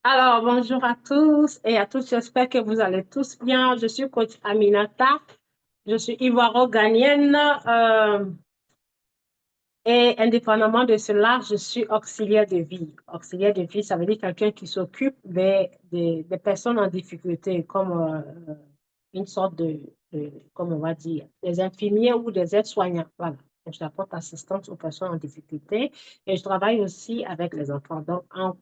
Alors, bonjour à tous et à tous. J'espère que vous allez tous bien. Je suis coach Aminata. Je suis ivoiro-ghanienne et indépendamment de cela, je suis auxiliaire de vie. Auxiliaire de vie, ça veut dire quelqu'un qui s'occupe des personnes en difficulté, comme une sorte comme on va dire, des infirmiers ou des aides-soignants. Voilà. Donc, j'apporte assistance aux personnes en difficulté et je travaille aussi avec les enfants. Donc, en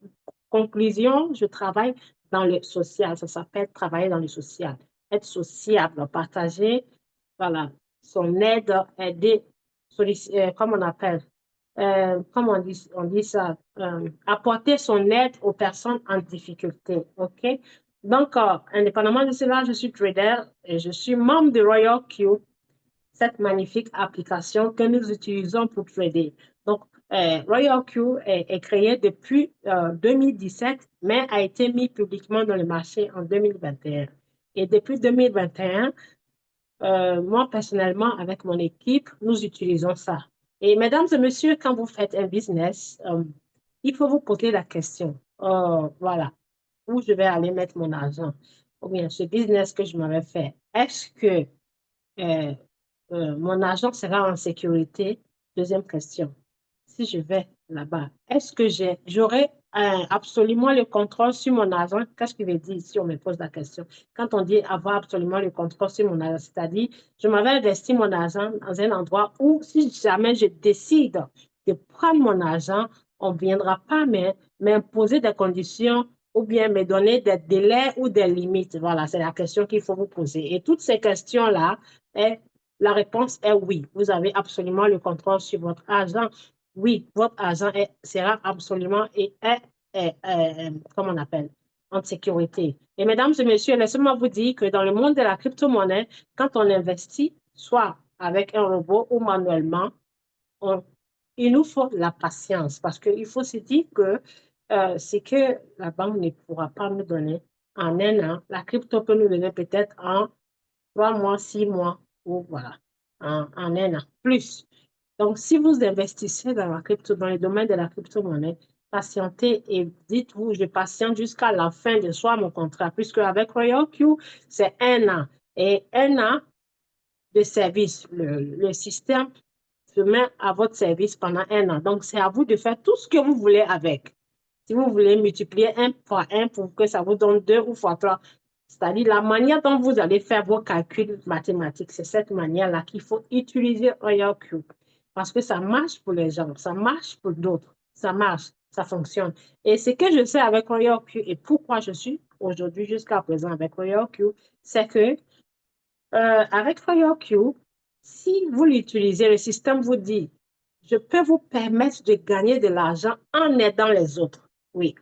conclusion, je travaille dans le social. Ça s'appelle travailler dans le social. Être sociable, partager, voilà, son aide, aider, comme on appelle, comment on dit ça, apporter son aide aux personnes en difficulté. OK? Donc, indépendamment de cela, je suis trader et je suis membre de Royal Q, cette magnifique application que nous utilisons pour trader. Donc, Royal Q est créé depuis 2017, mais a été mis publiquement dans le marché en 2021. Et depuis 2021, moi, personnellement, avec mon équipe, nous utilisons ça. Et mesdames et messieurs, quand vous faites un business, il faut vous poser la question, voilà, où je vais aller mettre mon argent? Ou bien ce business que je m'avais fait, est-ce que euh, mon argent sera en sécurité? Deuxième question. Si je vais là-bas, est-ce que j'aurai absolument le contrôle sur mon argent? Qu'est-ce que veut dire si on me pose la question? Quand on dit avoir absolument le contrôle sur mon argent, c'est-à-dire, je m'avais investi mon argent dans un endroit où, si jamais je décide de prendre mon argent, on ne viendra pas m'imposer des conditions ou bien me donner des délais ou des limites. Voilà, c'est la question qu'il faut vous poser. Et toutes ces questions-là, eh, la réponse est oui. Vous avez absolument le contrôle sur votre argent. Oui, votre argent sera absolument comment on appelle, en sécurité. Et mesdames et messieurs, laissez-moi vous dire que dans le monde de la crypto-monnaie, quand on investit, soit avec un robot ou manuellement, on- il nous faut la patience parce qu'il faut se dire que ce que la banque ne pourra pas nous donner en un an, la crypto peut nous donner peut-être en 3 mois, 6 mois, ou voilà, en un an, plus. Donc, si vous investissez dans la crypto, dans le domaine de la crypto-monnaie, patientez et dites-vous, je patiente jusqu'à la fin de soit mon contrat, puisque avec Royal Q, c'est un an. Et un an de service, le système se met à votre service pendant un an. Donc, c'est à vous de faire tout ce que vous voulez avec. Si vous voulez multiplier un fois un pour que ça vous donne deux ou fois trois, c'est-à-dire la manière dont vous allez faire vos calculs mathématiques, c'est cette manière-là qu'il faut utiliser Royal Cube. Parce que ça marche pour les gens, ça marche pour d'autres, ça marche, ça fonctionne. Et ce que je sais avec Royal Cube et pourquoi je suis aujourd'hui jusqu'à présent avec Royal Cube, c'est que avec FireQ, si vous l'utilisez, le système vous dit, je peux vous permettre de gagner de l'argent en aidant les autres. Oui,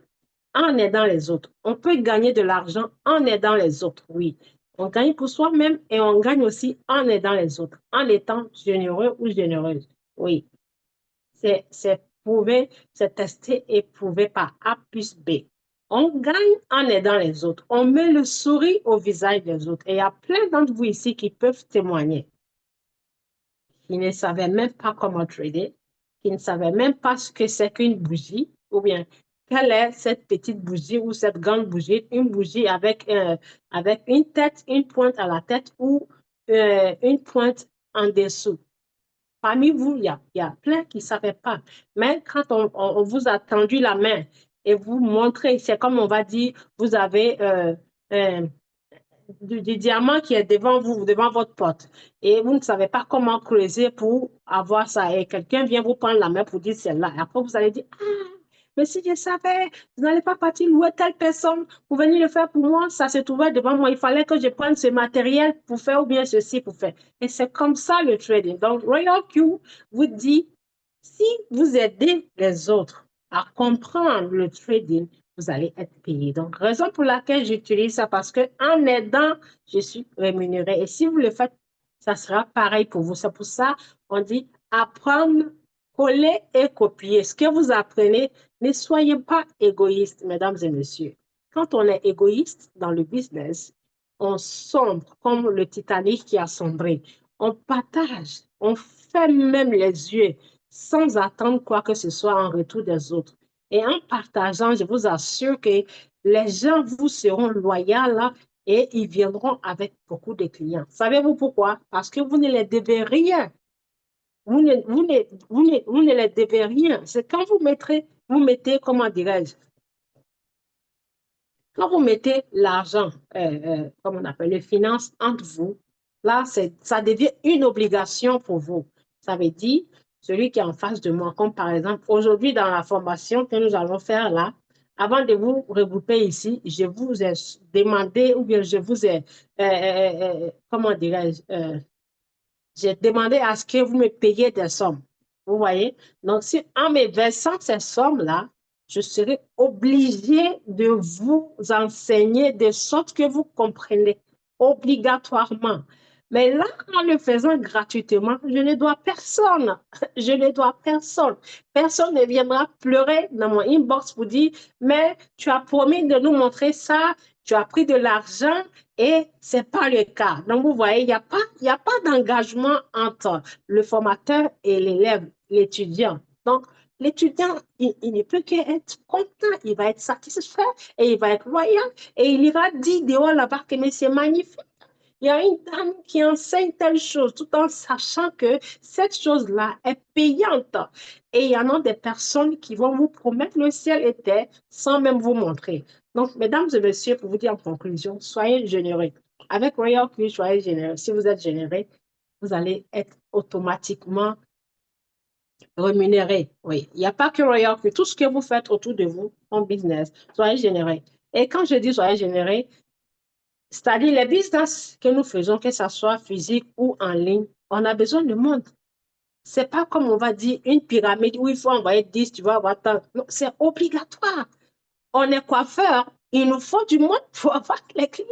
en aidant les autres. On peut gagner de l'argent en aidant les autres. Oui, on gagne pour soi-même et on gagne aussi en aidant les autres, en étant généreux ou généreuse. Oui, c'est prouvé, c'est testé et prouvé par A plus B. On gagne en aidant les autres. On met le sourire au visage des autres. Et il y a plein d'entre vous ici qui peuvent témoigner, qui ne savaient même pas comment trader, qui ne savaient même pas ce que c'est qu'une bougie, ou bien quelle est cette petite bougie ou cette grande bougie, une bougie avec une tête, une pointe à la tête ou une pointe en dessous. Parmi vous, il y a plein qui ne savaient pas. Mais quand on vous a tendu la main et vous montrez, c'est comme on va dire, vous avez euh, du diamant qui est devant vous, devant votre porte, et vous ne savez pas comment creuser pour avoir ça, et quelqu'un vient vous prendre la main pour dire c'est là. Et après, vous allez dire, ah, mais si je savais, vous n'allez pas partir louer telle personne pour venir le faire pour moi. Ça se trouvait devant moi. Il fallait que je prenne ce matériel pour faire ou bien ceci pour faire. Et c'est comme ça le trading. Donc, Royal Q vous dit, si vous aidez les autres à comprendre le trading, vous allez être payé. Donc, raison pour laquelle j'utilise ça, parce que en aidant, je suis rémunéré. Et si vous le faites, ça sera pareil pour vous. C'est pour ça qu'on dit apprendre, coller et copier. Ce que vous apprenez, ne soyez pas égoïste, mesdames et messieurs. Quand on est égoïste dans le business, on sombre comme le Titanic qui a sombré. On partage, on ferme même les yeux sans attendre quoi que ce soit en retour des autres. Et en partageant, je vous assure que les gens vous seront loyaux là, et ils viendront avec beaucoup de clients. Savez-vous pourquoi? Parce que vous ne les devez rien. Vous ne les devez rien. C'est quand vous mettez, comment dirais-je, quand vous mettez l'argent, comme on appelle les finances, entre vous, là, ça devient une obligation pour vous. Ça veut dire, celui qui est en face de moi, comme par exemple, aujourd'hui, dans la formation que nous allons faire là, avant de vous regrouper ici, je vous ai demandé, ou bien je vous ai, comment dirais-je, j'ai demandé à ce que vous me payiez des sommes. Vous voyez? Donc, si en me versant ces sommes-là, je serai obligée de vous enseigner de sorte que vous comprenez obligatoirement. Mais là, en le faisant gratuitement, je ne dois personne. Je ne dois personne. Personne ne viendra pleurer dans mon inbox pour dire, mais tu as promis de nous montrer ça, tu as pris de l'argent et ce n'est pas le cas. Donc, vous voyez, il y a pas d'engagement entre le formateur et l'élève, l'étudiant. Donc, l'étudiant, il ne peut qu'être content, il va être satisfait et il va être loyal et il ira dire dehors là-bas que mais c'est magnifique. Il y a une dame qui enseigne telle chose tout en sachant que cette chose-là est payante. Et il y en a des personnes qui vont vous promettre le ciel et terre sans même vous montrer. Donc, mesdames et messieurs, pour vous dire en conclusion, soyez généreux. Avec Royal Club, soyez généreux. Si vous êtes généreux, vous allez être automatiquement rémunéré. Oui, il n'y a pas que Royal Club. Tout ce que vous faites autour de vous en business, soyez généreux. Et quand je dis soyez généreux, c'est-à-dire les business que nous faisons, que ce soit physique ou en ligne, on a besoin de monde. C'est pas comme on va dire une pyramide où il faut envoyer 10, tu vas avoir tant. Non, c'est obligatoire. On est coiffeur, il nous faut du monde pour avoir les clients.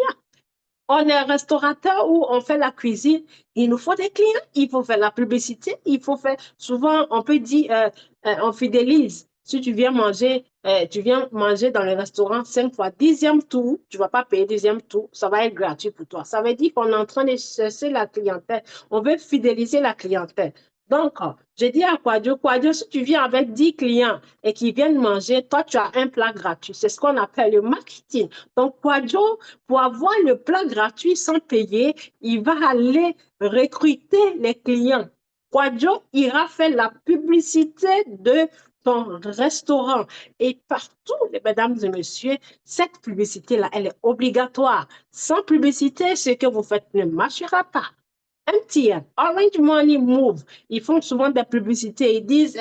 On est restaurateur où on fait la cuisine, il nous faut des clients, il faut faire la publicité, il faut faire, souvent on peut dire, on fidélise. Si tu viens manger dans le restaurant 5 fois, 10e tour, tu ne vas pas payer 10e tour, ça va être gratuit pour toi. Ça veut dire qu'on est en train de chercher la clientèle. On veut fidéliser la clientèle. Donc, je dis à Quadio, si tu viens avec 10 clients et qui viennent manger, toi, tu as un plat gratuit. C'est ce qu'on appelle le marketing. Donc, Quadio, pour avoir le plat gratuit sans payer, il va aller recruter les clients. Quadio ira faire la publicité de ton restaurant. Et partout, mesdames et messieurs, cette publicité-là, elle est obligatoire. Sans publicité, ce que vous faites ne marchera pas. MTN, Orange Money Move, ils font souvent des publicités. Ils disent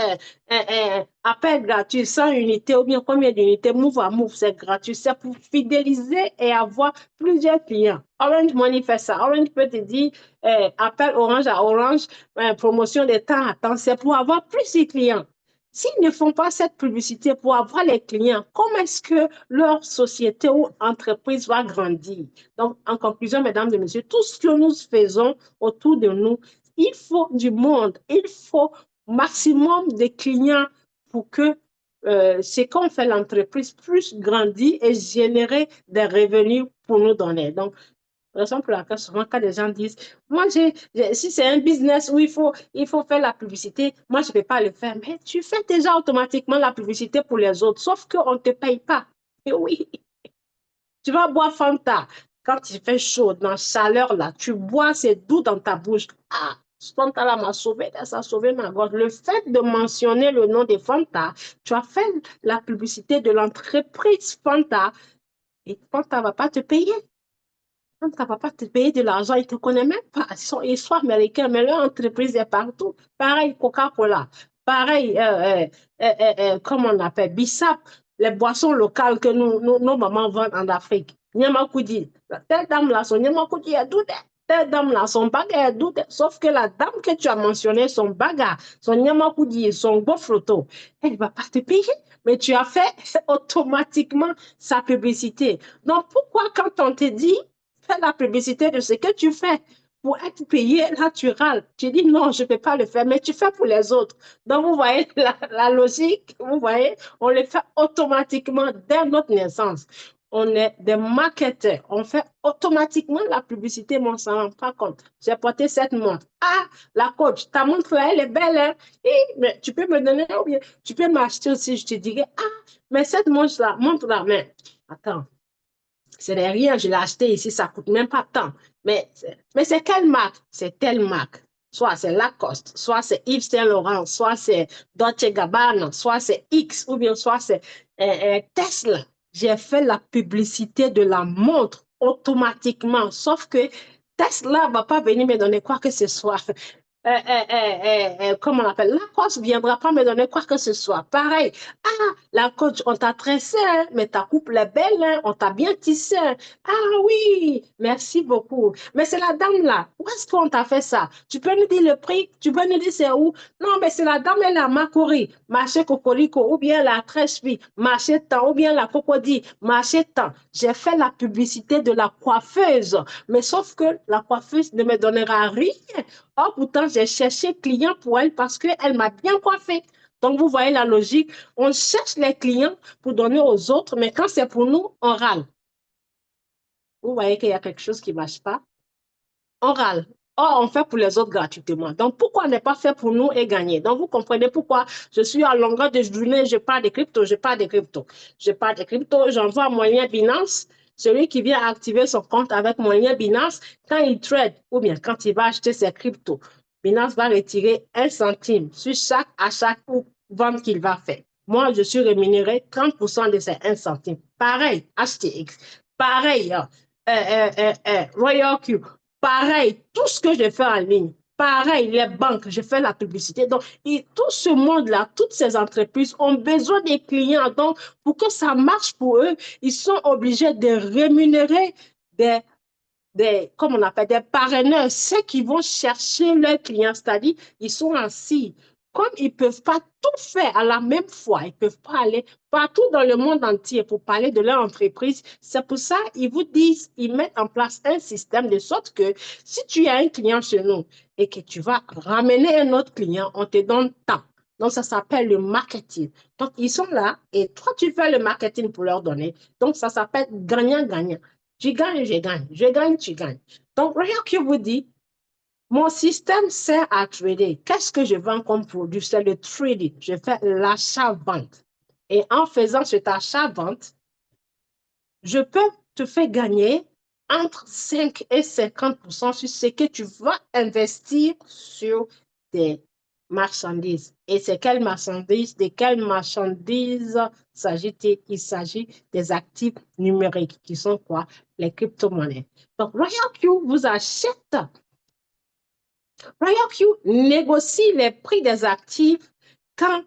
appel gratuit, 100 unités ou bien combien d'unités, Move à Move, c'est gratuit. C'est pour fidéliser et avoir plusieurs clients. Orange Money fait ça. Orange peut te dire appel Orange à Orange, promotion de temps à temps. C'est pour avoir plus de clients. S'ils ne font pas cette publicité pour avoir les clients, comment est-ce que leur société ou entreprise va grandir? Donc, en conclusion, mesdames et messieurs, tout ce que nous faisons autour de nous, il faut du monde, il faut maximum de clients pour que ce qu'on fait l'entreprise puisse grandir et générer des revenus pour nous donner. Donc, raison pour laquelle souvent quand les gens disent, moi, si c'est un business où il faut faire la publicité, moi, je ne vais pas le faire. Mais tu fais déjà automatiquement la publicité pour les autres, sauf qu'on ne te paye pas. Et oui, tu vas boire Fanta. Quand il fait chaud, dans la chaleur, là, tu bois, c'est doux dans ta bouche. Ah, Fanta là m'a sauvé, ça a sauvé ma gorge. Le fait de mentionner le nom de Fanta, tu as fait la publicité de l'entreprise Fanta et Fanta ne va pas te payer. Fanta ne va pas te payer de l'argent, ils ne te connaissent même pas. Ils sont américains, mais leur entreprise est partout. Pareil, Coca-Cola. Pareil, comment on appelle, Bissap, les boissons locales que nos mamans vendent en Afrique. Nyamakoudi. Telle dame là, son Nyamakoudi est douté. Telle dame là, son baga est douté. Sauf que la dame que tu as mentionnée, son baga, son Nyamakoudi, son gofroto, elle ne va pas te payer. Mais tu as fait automatiquement sa publicité. Donc, pourquoi quand on te dit, fais la publicité de ce que tu fais pour être payé naturel, tu dis non, je ne peux pas le faire, mais tu fais pour les autres. Donc, vous voyez la logique, vous voyez, on le fait automatiquement dès notre naissance. On est des marketeurs. On fait automatiquement la publicité, mais on ne s'en rend pas compte. J'ai porté cette montre. Ah, la coach, ta montre là, elle est belle. Hein? Mais tu peux me donner, ou bien tu peux m'acheter aussi. Je te dirais, ah, mais cette montre là, mais attends, ce n'est rien, je l'ai acheté ici, ça coûte même pas tant. Mais c'est quelle marque? C'est telle marque. Soit c'est Lacoste, soit c'est Yves Saint Laurent, soit c'est Dolce Gabbana, soit c'est X, ou bien soit c'est Tesla. J'ai fait la publicité de la montre automatiquement, sauf que Tesla ne va pas venir me donner quoi que ce soit. Comment on appelle, Lacoste ne viendra pas me donner quoi que ce soit. Pareil, ah, la coach, on t'a tressé, hein, mais ta coupe est belle, hein, on t'a bien tissé. Hein. Ah oui, merci beaucoup. Mais c'est la dame là, où est-ce qu'on t'a fait ça? Tu peux nous dire le prix? Tu peux nous dire c'est où? Non, mais c'est la dame, elle a Macori, marché Cocorico, ou bien la Trèche-Vie, marché temps, ou bien la Cocody, marché temps. J'ai fait la publicité de la coiffeuse, mais sauf que la coiffeuse ne me donnera rien. Or, pourtant, j'ai cherché client pour elle parce qu'elle m'a bien coiffé. Donc, vous voyez la logique. On cherche les clients pour donner aux autres, mais quand c'est pour nous, on râle. Vous voyez qu'il y a quelque chose qui ne marche pas. On râle. Or, on fait pour les autres gratuitement. Donc, pourquoi ne pas faire pour nous et gagner? Donc, vous comprenez pourquoi je suis à longueur de journée, je parle de crypto, je parle de crypto. Je parle de crypto, j'envoie mon lien Binance. Celui qui vient activer son compte avec mon lien Binance, quand il trade ou bien quand il va acheter ses cryptos, Binance va retirer 1 centime sur chaque achat ou vente qu'il va faire. Moi, je suis rémunéré 30% de ces 1 centime. Pareil, HTX. Pareil, Royal Q. Pareil, tout ce que je fais en ligne. Pareil, les banques, je fais la publicité. Donc, tout ce monde-là, toutes ces entreprises ont besoin des clients. Donc, pour que ça marche pour eux, ils sont obligés de rémunérer comme on appelle, des parraineurs, ceux qui vont chercher leurs clients, c'est-à-dire, ils sont assis. Comme ils ne peuvent pas tout faire à la même fois, ils ne peuvent pas aller partout dans le monde entier pour parler de leur entreprise. C'est pour ça qu'ils vous disent, ils mettent en place un système de sorte que si tu as un client chez nous et que tu vas ramener un autre client, on te donne tant. Donc, ça s'appelle le marketing. Donc, ils sont là et toi, tu fais le marketing pour leur donner. Donc, ça s'appelle gagnant-gagnant. Tu gagnes, je gagne. Je gagne, tu gagnes. Donc, rien que vous dit, mon système sert à trader. Qu'est-ce que je vends comme produit? C'est le trading. Je fais l'achat-vente. Et en faisant cet achat-vente, je peux te faire gagner entre 5 et 50% sur ce que tu vas investir sur des marchandises. Et c'est quelles marchandises? De quelles marchandises s'agit-il? Il s'agit des actifs numériques qui sont quoi? Les crypto-monnaies. Donc, Royal Q vous achète. Royal Q négocie les prix des actifs quand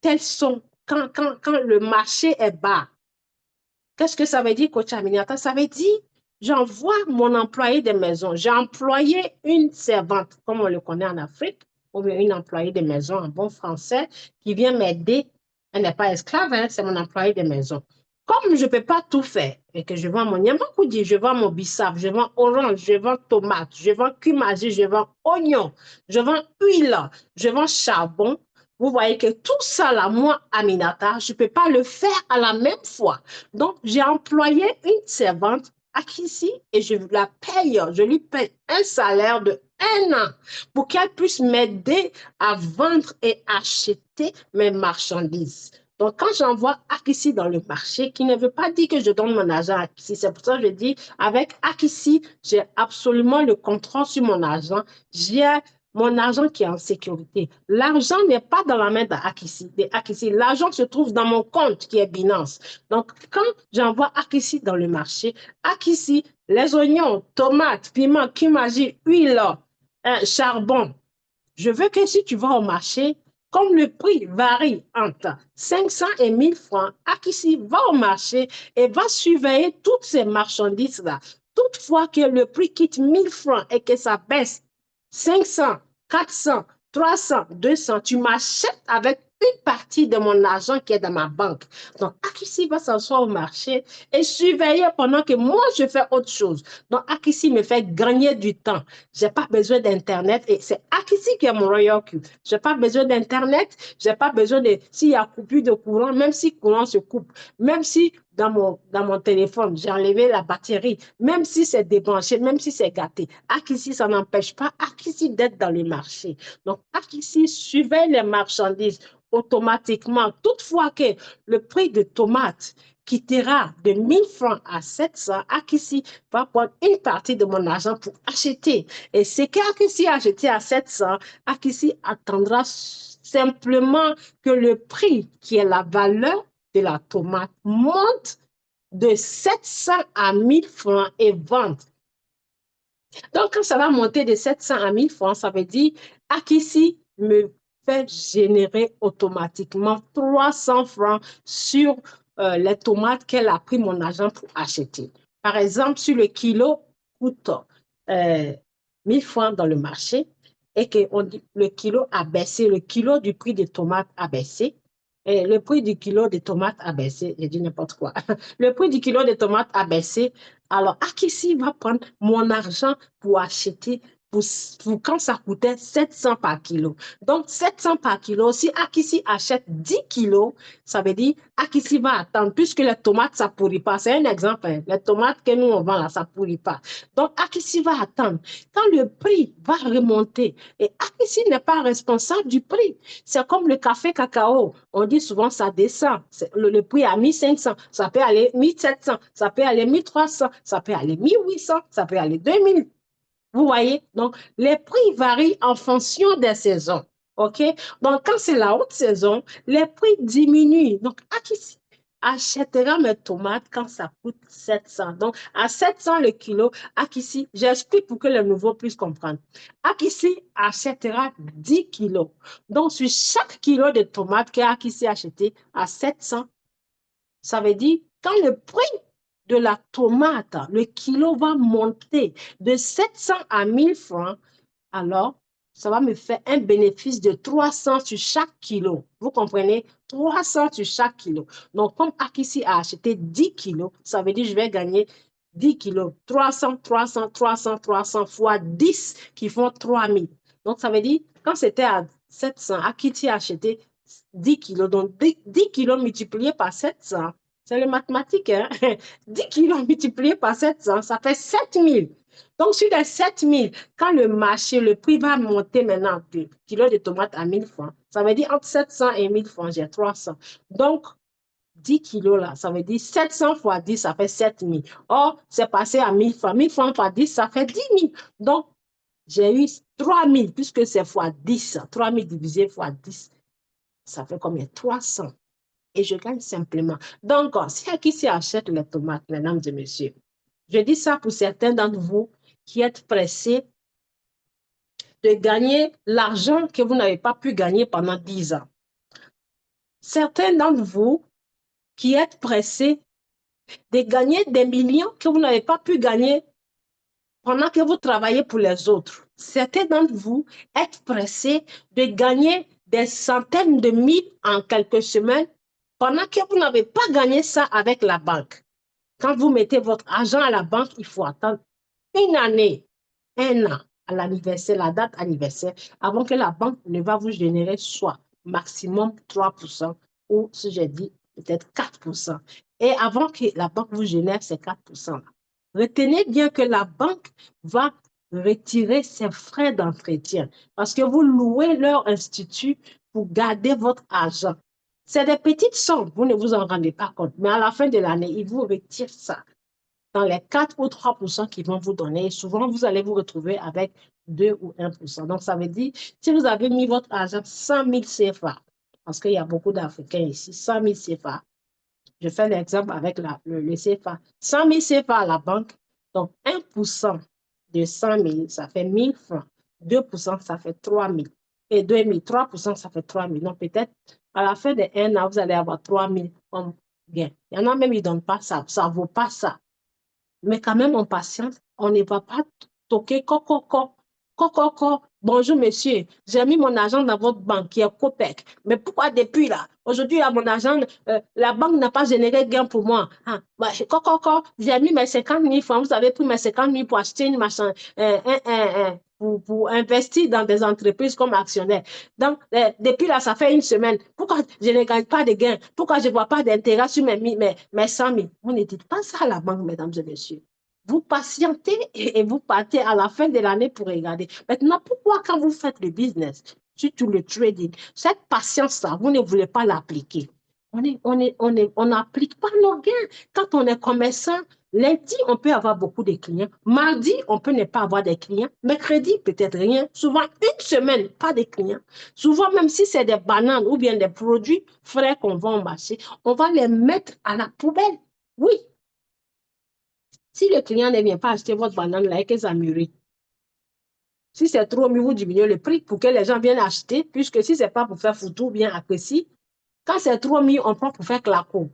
elles sont, quand le marché est bas. Qu'est-ce que ça veut dire, coach Aminata? Ça veut dire, j'envoie mon employé de maison. J'ai employé une servante, comme on le connaît en Afrique, ou bien une employée de maison en bon français, qui vient m'aider. Elle n'est pas esclave, hein, c'est mon employé de maison. Comme je ne peux pas tout faire et que je vends mon yamakoudi, je vends mon bissap, je vends orange, je vends tomate, je vends cumagie, je vends oignon, je vends huile, je vends charbon, vous voyez que tout ça, là, moi, Aminata, je ne peux pas le faire à la même fois. Donc, j'ai employé une servante à Kissi et je la paye. Je lui paye un salaire de 1 an pour qu'elle puisse m'aider à vendre et acheter mes marchandises. Donc, quand j'envoie Akissi dans le marché, qui ne veut pas dire que je donne mon argent à Akissi, c'est pour ça que je dis, avec Akissi, j'ai absolument le contrôle sur mon argent. J'ai mon argent qui est en sécurité. L'argent n'est pas dans la main d'Akissi. L'argent se trouve dans mon compte qui est Binance. Donc, quand j'envoie Akissi dans le marché, Akissi, les oignons, tomates, piments, cumagie, huile, charbon, je veux que si tu vas au marché, comme le prix varie entre 500 et 1000 francs, Akissi va au marché et va surveiller toutes ces marchandises-là. Toutefois que le prix quitte 1000 francs et que ça baisse 500, 400, 300, 200, tu m'achètes avec une partie de mon argent qui est dans ma banque. Donc, Akissi va s'asseoir au marché et surveiller pendant que moi, je fais autre chose. Donc, Akissi me fait gagner du temps. Je n'ai pas besoin d'Internet et c'est Akissi qui est mon Royal Q. Je n'ai pas besoin d'Internet, je n'ai pas besoin de, s'il y a coupure de courant, même si le courant se coupe, même si dans mon téléphone, j'ai enlevé la batterie, même si c'est débranché, même si c'est gâté. Akissi, ça n'empêche pas Akissi d'être dans le marché. Donc, Akissi surveille les marchandises automatiquement. Toutefois que le prix de tomates quittera de 1000 francs à 700, Akissi va prendre une partie de mon argent pour acheter. Et ce qu'Akissi a acheté à 700, Akissi attendra simplement que le prix, qui est la valeur de la tomate, monte de 700 à 1000 francs et vende. Donc, quand ça va monter de 700 à 1000 francs, ça veut dire Akissi me fait générer automatiquement 300 francs sur les tomates qu'elle a pris mon argent pour acheter. Par exemple, si le kilo coûte 1000 francs dans le marché et que le kilo a baissé, le kilo du prix des tomates a baissé, et le prix du kilo de tomates a baissé, j'ai dit n'importe quoi. Le prix du kilo de tomates a baissé. Alors, Akissi va prendre mon argent pour acheter, pour quand ça coûtait 700 par kilo. Donc, 700 par kilo, si Akissi achète 10 kilos, ça veut dire Akissi va attendre, puisque les tomates, ça ne pourrit pas. C'est un exemple. Hein. Les tomates que nous, on vend là, ça ne pourrit pas. Donc, Akissi va attendre. Quand le prix va remonter, et Akissi n'est pas responsable du prix. C'est comme le café cacao. On dit souvent ça descend. Le prix à 1500, ça peut aller 1700, ça peut aller 1300, ça peut aller 1800, ça peut aller 2000. Vous voyez? Donc, les prix varient en fonction des saisons. OK? Donc, quand c'est la haute saison, les prix diminuent. Donc, Akissi achètera mes tomates quand ça coûte 700. Donc, à 700 le kilo, Akissi, j'explique pour que les nouveaux puissent comprendre. Akissi achètera 10 kilos. Donc, sur chaque kilo de tomates qu'Akissi a acheté à 700, ça veut dire quand le prix de la tomate, le kilo va monter de 700 à 1000 francs, alors ça va me faire un bénéfice de 300 sur chaque kilo. Vous comprenez? 300 sur chaque kilo. Donc, comme Akissi a acheté 10 kilos, ça veut dire que je vais gagner 10 kilos. 300, 300, 300, 300 fois 10 qui font 3000. Donc, ça veut dire, quand c'était à 700, Akissi a acheté 10 kilos. Donc, 10 kilos multipliés par 700, c'est les mathématiques, hein? 10 kilos multipliés par 700, ça fait 7000. Donc, sur les 7000, quand le marché, le prix va monter maintenant de kilo de tomates à 1000 francs, ça veut dire entre 700 et 1000 francs, j'ai 300. Donc, 10 kilos là, ça veut dire 700 fois 10, ça fait 7000. Or, c'est passé à 1000 francs. 1000 francs fois 10, ça fait 10 000. Donc, j'ai eu 3000 puisque c'est fois 10. 3000 divisé fois 10, ça fait combien? 300. Et je gagne simplement. Donc, si qui achète les tomates, mesdames et messieurs, je dis ça pour certains d'entre vous qui êtes pressés de gagner l'argent que vous n'avez pas pu gagner pendant 10 ans. Certains d'entre vous qui êtes pressés de gagner des millions que vous n'avez pas pu gagner pendant que vous travaillez pour les autres. Certains d'entre vous êtes pressés de gagner des centaines de mille en quelques semaines pendant que vous n'avez pas gagné ça avec la banque. Quand vous mettez votre argent à la banque, il faut attendre une année, un an à l'anniversaire, la date anniversaire, avant que la banque ne va vous générer soit maximum 3% ou, si j'ai dit, peut-être 4%. Et avant que la banque vous génère ces 4%-là, retenez bien que la banque va retirer ses frais d'entretien parce que vous louez leur institut pour garder votre argent. C'est des petites sommes, vous ne vous en rendez pas compte, mais à la fin de l'année, ils vous retirent ça dans les 4 ou 3% qu'ils vont vous donner. Et souvent, vous allez vous retrouver avec 2 ou 1%. Donc, ça veut dire, si vous avez mis votre argent 100 000 CFA, parce qu'il y a beaucoup d'Africains ici, 100 000 CFA, je fais l'exemple avec le CFA, 100 000 CFA à la banque, donc 1% de 100 000, ça fait 1000 francs. 2%, ça fait 3 000. Et 2 000, 3%, ça fait 3 000. Donc, peut-être, à la fin de 1 an, vous allez avoir 3 000 comme gain. Il y en a même, ils ne donnent pas ça. Ça ne vaut pas ça. Mais quand même, on patiente, on ne va pas toquer coco. Bonjour monsieur, j'ai mis mon argent dans votre banque qui est Copec. Mais pourquoi depuis là? Aujourd'hui, là, mon argent, la banque n'a pas généré de gain pour moi. Ah, bah, j'ai mis mes 50 000 francs, vous avez pris mes 50 000 pour acheter une machin, pour investir dans des entreprises comme actionnaire. Donc, depuis là, ça fait une semaine. Pourquoi je ne gagne pas de gains? Pourquoi je ne vois pas d'intérêt sur mes 100 000? Vous ne dites pas ça à la banque, mesdames et messieurs. Vous patientez et vous partez à la fin de l'année pour regarder. Maintenant, pourquoi quand vous faites le business, surtout le trading, cette patience-là, vous ne voulez pas l'appliquer? On n'applique pas nos gains. Quand on est commerçant, lundi, on peut avoir beaucoup de clients. Mardi, on peut ne pas avoir de clients. Mercredi, peut-être rien. Souvent, une semaine, pas de clients. Souvent, même si c'est des bananes ou bien des produits frais qu'on vend au marché, on va les mettre à la poubelle. Oui. Si le client ne vient pas acheter votre banane là et que ça mûrit, si c'est trop mieux, vous diminuez le prix pour que les gens viennent acheter, puisque si ce n'est pas pour faire photo ou bien apprécier, quand c'est trop mis, on prend pour faire claco.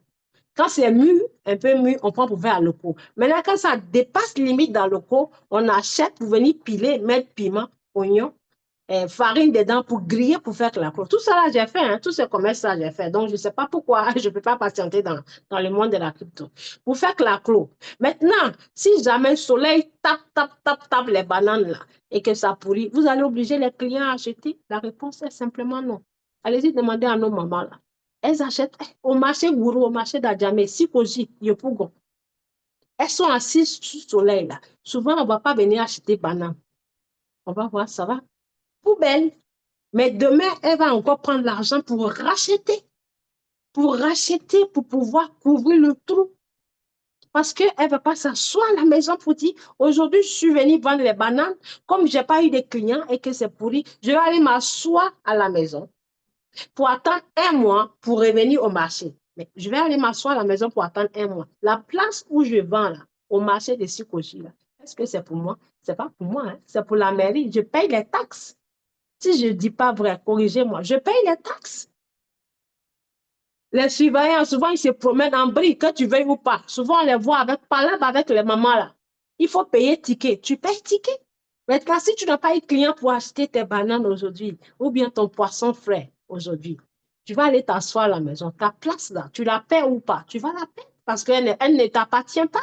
Quand c'est mûr, un peu mûr, on prend pour faire à loco. Maintenant, quand ça dépasse limite dans le loco, on achète pour venir piler, mettre piment, oignon, farine dedans pour griller, pour faire claco. Tout ça là, j'ai fait, hein, tout ce commerce-là, j'ai fait. Donc, je ne sais pas pourquoi je ne peux pas patienter dans le monde de la crypto. Pour faire claco. Maintenant, si jamais le soleil tape les bananes là et que ça pourrit, vous allez obliger les clients à acheter? La réponse est simplement non. Allez-y demander à nos mamans là. Elles achètent au marché Gourou, au marché d'Adjamé, Sikoji, Yopougon. Elles sont assises sous le soleil là. Souvent, on ne va pas venir acheter banane. On va voir, ça va. Poubelle. Mais demain, elle va encore prendre l'argent pour racheter, pour pouvoir couvrir le trou. Parce qu'elle ne va pas s'asseoir à la maison pour dire, aujourd'hui, je suis venue vendre les bananes, comme je n'ai pas eu de clients et que c'est pourri, je vais aller m'asseoir à la maison pour attendre un mois pour revenir au marché. Mais je vais aller m'asseoir à la maison pour attendre un mois. La place où je vends là, au marché de Sikoji, là, est-ce que c'est pour moi? Ce n'est pas pour moi, hein? C'est pour la mairie. Je paye les taxes. Si je ne dis pas vrai, corrigez-moi, je paye les taxes. Les surveillants, souvent, ils se promènent en brique, que tu veuilles ou pas. Souvent, on les voit avec palabre avec les mamans là. Il faut payer ticket. Tu payes ticket. Maintenant, si tu n'as pas eu de client pour acheter tes bananes aujourd'hui, ou bien ton poisson frais aujourd'hui, tu vas aller t'asseoir à la maison. Ta place là, tu la paies ou pas? Tu vas la payer parce qu'elle ne t'appartient pas.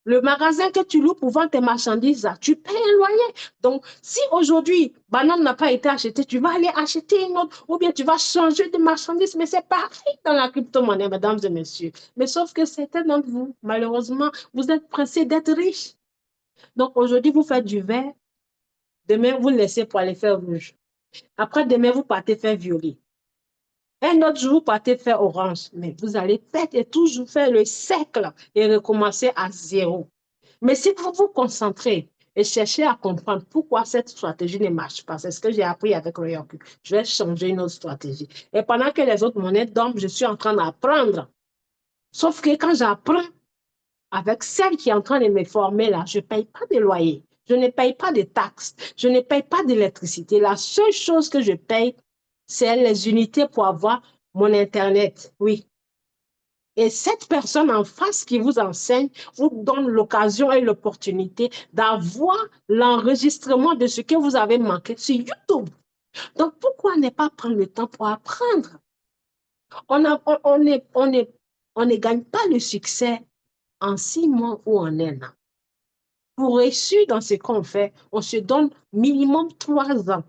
Le magasin que tu loues pour vendre tes marchandises, là, tu payes un loyer. Donc, si aujourd'hui, banane n'a pas été achetée, tu vas aller acheter une autre, ou bien tu vas changer de marchandise, mais c'est pareil dans la crypto-monnaie, mesdames et messieurs. Mais sauf que certains d'entre vous, malheureusement, vous êtes pressés d'être riches. Donc, aujourd'hui, vous faites du vert, demain, vous le laissez pour aller faire rouge. Après, demain, vous partez faire violet. Un autre jour, vous partez faire orange. Mais vous allez peut-être et toujours faire le cercle et recommencer à zéro. Mais si vous vous concentrez et cherchez à comprendre pourquoi cette stratégie ne marche pas, c'est ce que j'ai appris avec Royal. Je vais changer une autre stratégie. Et pendant que les autres monnaies dorment, je suis en train d'apprendre. Sauf que quand j'apprends avec celle qui est en train de me former là, je ne paye pas de loyer. Je ne paye pas de taxes. Je ne paye pas d'électricité. La seule chose que je paye, c'est les unités pour avoir mon Internet. Oui. Et cette personne en face qui vous enseigne vous donne l'occasion et l'opportunité d'avoir l'enregistrement de ce que vous avez manqué sur YouTube. Donc, pourquoi ne pas prendre le temps pour apprendre? On ne gagne pas le succès en 6 mois ou en un an. Pour réussir dans ce qu'on fait, on se donne minimum 3 ans.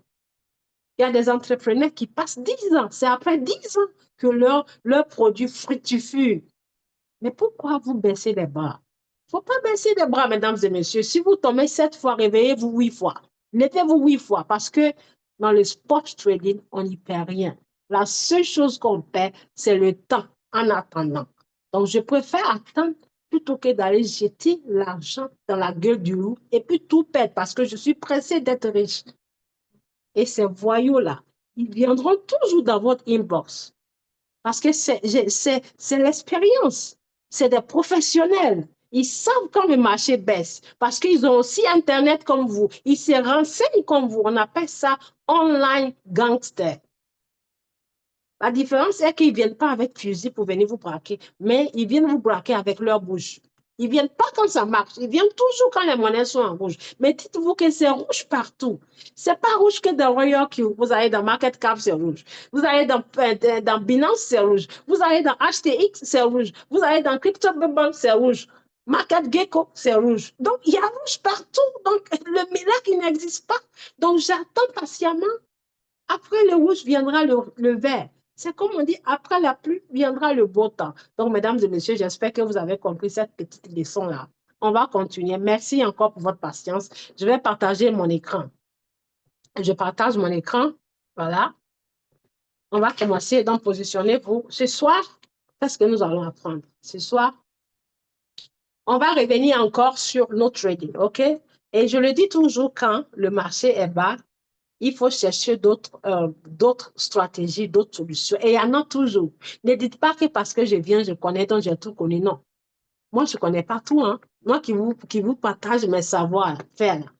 Il y a des entrepreneurs qui passent 10 ans. C'est après 10 ans que leur produit fructifie. Mais pourquoi vous baissez les bras? Il ne faut pas baisser les bras, mesdames et messieurs. Si vous tombez 7 fois, réveillez-vous 8 fois. Levez-vous 8 fois parce que dans le sport trading, on n'y perd rien. La seule chose qu'on perd, c'est le temps en attendant. Donc, je préfère attendre plutôt que d'aller jeter l'argent dans la gueule du loup et puis tout perdre parce que je suis pressée d'être riche. Et ces voyous-là, ils viendront toujours dans votre inbox parce que c'est l'expérience. C'est des professionnels. Ils savent quand le marché baisse parce qu'ils ont aussi Internet comme vous. Ils se renseignent comme vous. On appelle ça online gangster. La différence est qu'ils ne viennent pas avec fusil pour venir vous braquer, mais ils viennent vous braquer avec leur bouche. Ils ne viennent pas quand ça marche, ils viennent toujours quand les monnaies sont en rouge. Mais dites-vous que c'est rouge partout. Ce n'est pas rouge que dans Royal Q. Vous allez dans Market Cap, c'est rouge. Vous allez dans Binance, c'est rouge. Vous allez dans HTX, c'est rouge. Vous allez dans CryptoBubble, c'est rouge. Market Gecko, c'est rouge. Donc, il y a rouge partout. Donc, le miracle, il n'existe pas. Donc, j'attends patiemment. Après le rouge viendra le vert. C'est comme on dit, après la pluie viendra le beau temps. Donc, mesdames et messieurs, j'espère que vous avez compris cette petite leçon-là. On va continuer. Merci encore pour votre patience. Je vais partager mon écran. Je partage mon écran. Voilà. On va commencer, donc positionnez-vous. Ce soir, qu'est-ce que nous allons apprendre? Ce soir, on va revenir encore sur nos trading, OK? Et je le dis toujours, quand le marché est bas, il faut chercher d'autres stratégies, d'autres solutions. Et il y en a toujours. Ne dites pas que parce que je viens, je connais, donc j'ai tout connu. Non. Moi, je ne connais pas tout. Hein. Moi qui vous partage mes savoir-faire.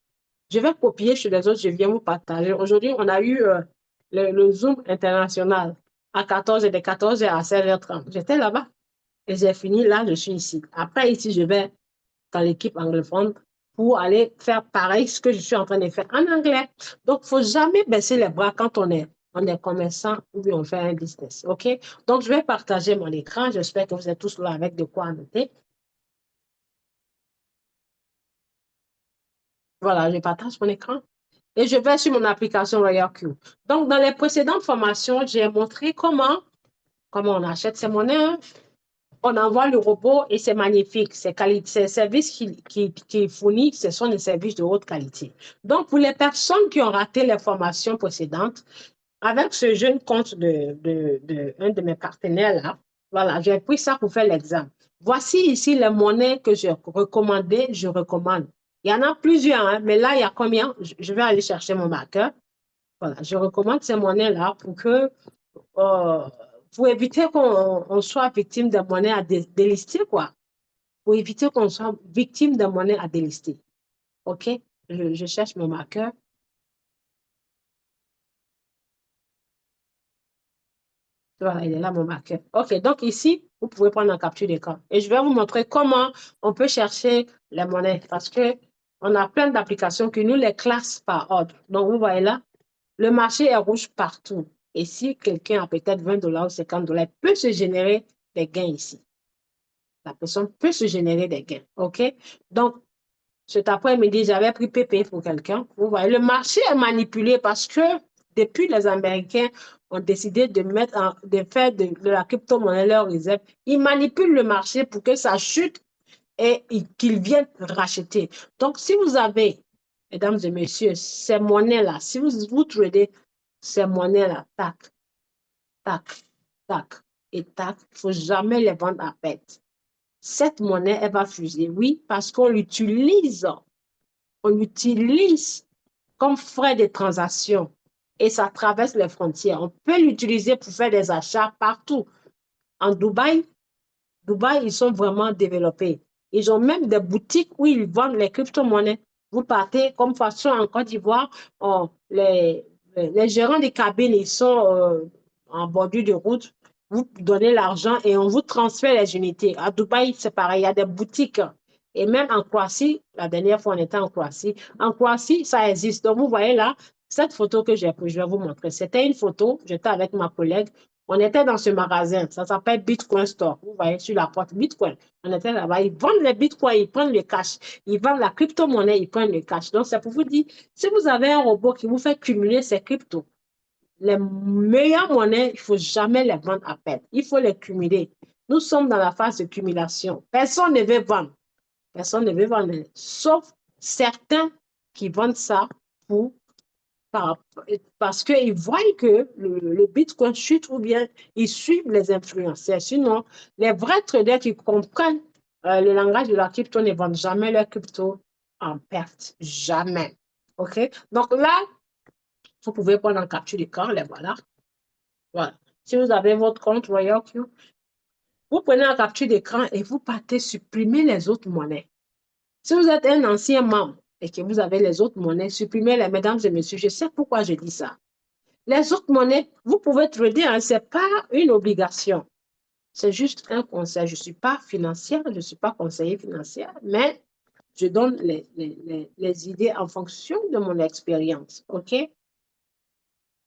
Je vais copier chez les autres, je viens vous partager. Aujourd'hui, on a eu le Zoom international à 14 h de 14 h à 16h30. J'étais là-bas et j'ai fini là, je suis ici. Après, ici, je vais dans l'équipe anglophone pour aller faire pareil, ce que je suis en train de faire en anglais. Donc, il ne faut jamais baisser les bras quand on est commerçant ou bien on fait un business. OK? Donc, je vais partager mon écran. J'espère que vous êtes tous là avec de quoi noter. Voilà, je partage mon écran. Et je vais sur mon application Royal Q. Donc, dans les précédentes formations, j'ai montré comment on achète ces monnaies. On envoie le robot et c'est magnifique. Ces services qu'il fournit, ce sont des services de haute qualité. Donc, pour les personnes qui ont raté les formations précédentes, avec ce jeune compte un de mes partenaires là, voilà, j'ai pris ça pour faire l'examen. Voici ici les monnaies que j'ai recommandées, je recommande. Il y en a plusieurs, hein, mais là, il y a combien? Je vais aller chercher mon marqueur. Voilà, je recommande ces monnaies-là euh, pour éviter qu'on soit victime de monnaies à délister, quoi. Pour éviter qu'on soit victime de monnaies à délister. OK? Je cherche mon marqueur. Voilà, il est là, mon marqueur. OK, donc ici, vous pouvez prendre en capture d'écran. Et je vais vous montrer comment on peut chercher les monnaies parce que on a plein d'applications qui nous les classent par ordre. Donc, vous voyez là, le marché est rouge partout. Et si quelqu'un a peut-être 20 $ ou 50 $, il peut se générer des gains ici. La personne peut se générer des gains. OK? Donc, cet après-midi, j'avais pris PP pour quelqu'un. Vous voyez, le marché est manipulé parce que depuis les Américains ont décidé de faire de la crypto-monnaie leur réserve, ils manipulent le marché pour que ça chute et qu'ils viennent racheter. Donc, si vous avez, mesdames et messieurs, ces monnaies-là, si vous tradez ces monnaies-là, tac, tac, tac et tac, il ne faut jamais les vendre à perte. Cette monnaie, elle va fuser. Oui, parce on l'utilise comme frais de transaction et ça traverse les frontières. On peut l'utiliser pour faire des achats partout. En Dubaï, ils sont vraiment développés. Ils ont même des boutiques où ils vendent les crypto-monnaies. Vous partez comme façon en Côte d'Ivoire, les gérants des cabines, ils sont en bordure de route. Vous donnez l'argent et on vous transfère les unités. À Dubaï, c'est pareil, il y a des boutiques. Et même en Croatie, la dernière fois on était en Croatie, ça existe. Donc vous voyez là, cette photo que j'ai prise, je vais vous montrer. C'était une photo, j'étais avec ma collègue. On était dans ce magasin, ça s'appelle Bitcoin Store. Vous voyez sur la porte Bitcoin. On était là-bas, ils vendent les bitcoins, ils prennent le cash. Ils vendent la crypto-monnaie, ils prennent le cash. Donc, c'est pour vous dire, si vous avez un robot qui vous fait cumuler ces cryptos, les meilleures monnaies, il ne faut jamais les vendre à perte. Il faut les cumuler. Nous sommes dans la phase de cumulation. Personne ne veut vendre. Personne ne veut vendre. Sauf certains qui vendent ça pour par- parce qu'ils voient que le Bitcoin chute ou bien ils suivent les influenceurs. Sinon, les vrais traders qui comprennent le langage de la crypto ne vendent jamais leur crypto en perte. Jamais. OK? Donc là, vous pouvez prendre en capture d'écran, les voilà. Voilà. Si vous avez votre compte Royal Q, vous prenez en capture d'écran et vous partez supprimer les autres monnaies. Si vous êtes un ancien membre et que vous avez les autres monnaies, supprimez-les, mesdames et messieurs. Je sais pourquoi je dis ça. Les autres monnaies, vous pouvez trader, hein, ce n'est pas une obligation. C'est juste un conseil. Je ne suis pas financière, je ne suis pas conseiller financière, mais je donne les idées en fonction de mon expérience. OK?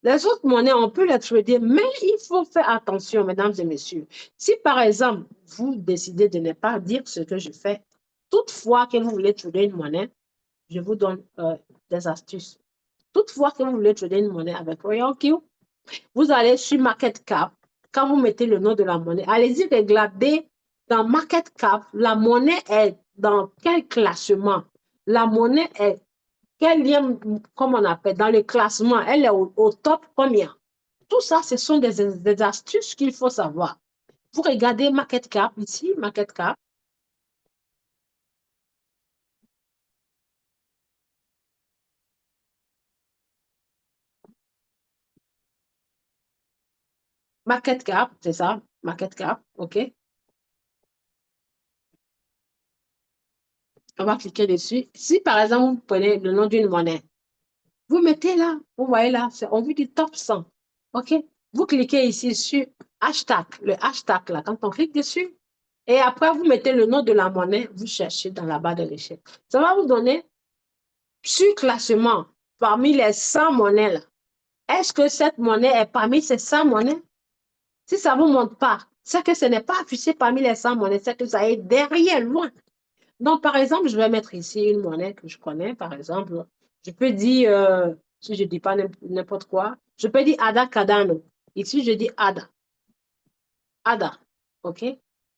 Les autres monnaies, on peut les trader, mais il faut faire attention, mesdames et messieurs. Si par exemple, vous décidez de ne pas dire ce que je fais, toutefois que vous voulez trader une monnaie, je vous donne des astuces. Toutefois que vous voulez trader une monnaie avec Royal Q, vous allez sur Market Cap. Quand vous mettez le nom de la monnaie, allez-y regarder dans Market Cap, la monnaie est dans quel classement? La monnaie est quel lien, comme on appelle, dans le classement, elle est au top combien? tout ça, ce sont des astuces qu'il faut savoir. Vous regardez Market Cap ici, Market Cap. Market Cap, c'est ça, Market Cap, OK. On va cliquer dessus. Si par exemple, vous prenez le nom d'une monnaie, vous mettez là, vous voyez là, on vous dit top 100. OK? Vous cliquez ici sur hashtag, le hashtag là, quand on clique dessus, et après vous mettez le nom de la monnaie, vous cherchez dans la barre de l'échelle. Ça va vous donner sur classement parmi les 100 monnaies là. Est-ce que cette monnaie est parmi ces 100 monnaies? Si ça ne vous montre pas, c'est que ce n'est pas affiché parmi les 100 monnaies, c'est que ça est derrière, loin. Donc, par exemple, je vais mettre ici une monnaie que je connais, par exemple. Je peux dire, si je ne dis pas n'importe quoi, je peux dire Ada Cardano. Ici, je dis Ada. Ada. OK?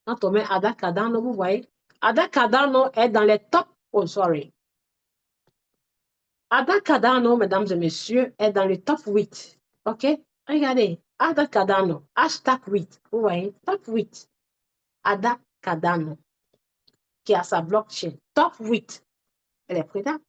Quand on met Ada Cardano, vous voyez, Ada Cardano est dans les top. Oh, sorry. Ada Cardano, mesdames et messieurs, est dans le top 8. OK? Regardez. Ada Cardano. Hashtag 8. Vous voyez? Top 8. Ada Cardano, qui a sa blockchain. Top 8. Elle est présente.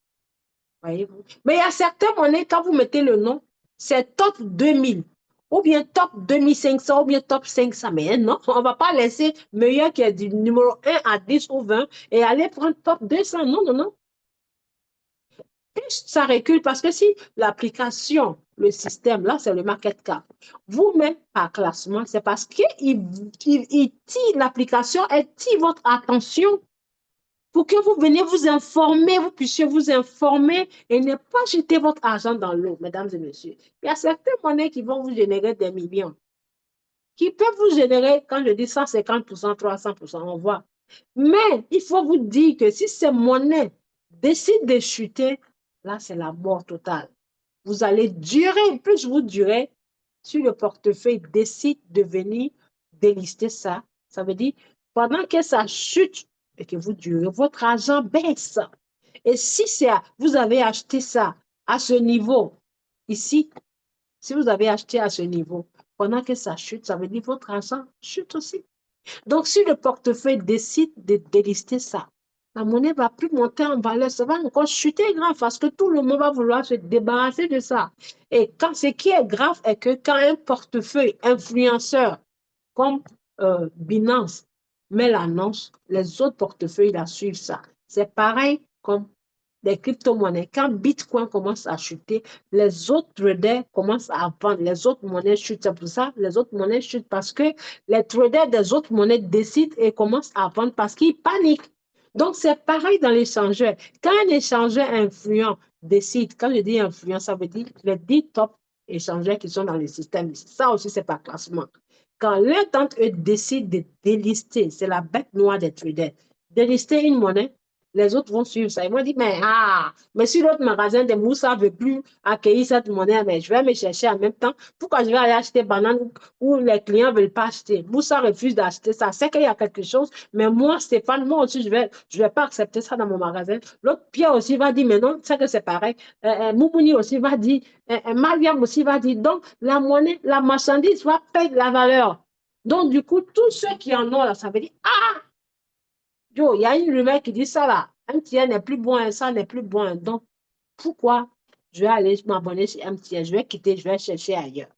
Voyez-vous. Mais il y a certaines monnaies, quand vous mettez le nom, c'est top 2000, ou bien top 2500, ou bien top 500. Mais non, on ne va pas laisser meilleur qui est du numéro 1 à 10 ou 20 et aller prendre top 200. Non, non, non. Plus ça recule parce que si l'application, le système, là, c'est le market cap, vous met par classement, c'est parce qu'il tire l'application, elle tire votre attention pour que vous veniez vous informer, vous puissiez vous informer et ne pas jeter votre argent dans l'eau, mesdames et messieurs. Il y a certaines monnaies qui vont vous générer des millions, qui peuvent vous générer, quand je dis 150%, 300%, on voit. Mais il faut vous dire que si ces monnaies décident de chuter, là, c'est la mort totale. Vous allez durer, plus vous durez, si le portefeuille décide de venir délister ça, ça veut dire, pendant que ça chute et que vous durez, votre argent baisse. Et si vous avez acheté ça à ce niveau, ici, si vous avez acheté à ce niveau, pendant que ça chute, ça veut dire votre argent chute aussi. Donc, si le portefeuille décide de délister ça, la monnaie ne va plus monter en valeur, ça va encore chuter grave parce que tout le monde va vouloir se débarrasser de ça. Et quand ce qui est grave est que quand un portefeuille influenceur comme Binance met l'annonce, les autres portefeuilles la suivent ça. C'est pareil comme des crypto-monnaies. Quand Bitcoin commence à chuter, les autres traders commencent à vendre, les autres monnaies chutent. C'est pour ça les autres monnaies chutent parce que les traders des autres monnaies décident et commencent à vendre parce qu'ils paniquent. Donc, c'est pareil dans l'échangeur. Quand un échangeur influent décide, quand je dis influent, ça veut dire les 10 top échangeurs qui sont dans le système. Ça aussi, c'est pas classement. Quand l'un d'entre eux décide de délister, c'est la bête noire des traders, délister une monnaie, les autres vont suivre ça. Ils vont dire, mais si l'autre magasin de Moussa ne veut plus accueillir cette monnaie, mais je vais me chercher en même temps. Pourquoi je vais aller acheter banane où les clients ne veulent pas acheter? Moussa refuse d'acheter ça. C'est qu'il y a quelque chose, mais moi, Stéphane, moi aussi, je vais pas accepter ça dans mon magasin. L'autre Pierre aussi va dire, mais non, c'est que c'est pareil. Moumouni aussi va dire, Mariam aussi va dire, donc la monnaie, la marchandise va perdre la valeur. Donc, du coup, tous ceux qui en ont là, ça veut dire, Yo, il y a une rumeur qui dit ça là. MTN n'est plus bon, ça n'est plus bon. Donc, pourquoi je vais aller m'abonner sur MTN? Je vais quitter, je vais chercher ailleurs.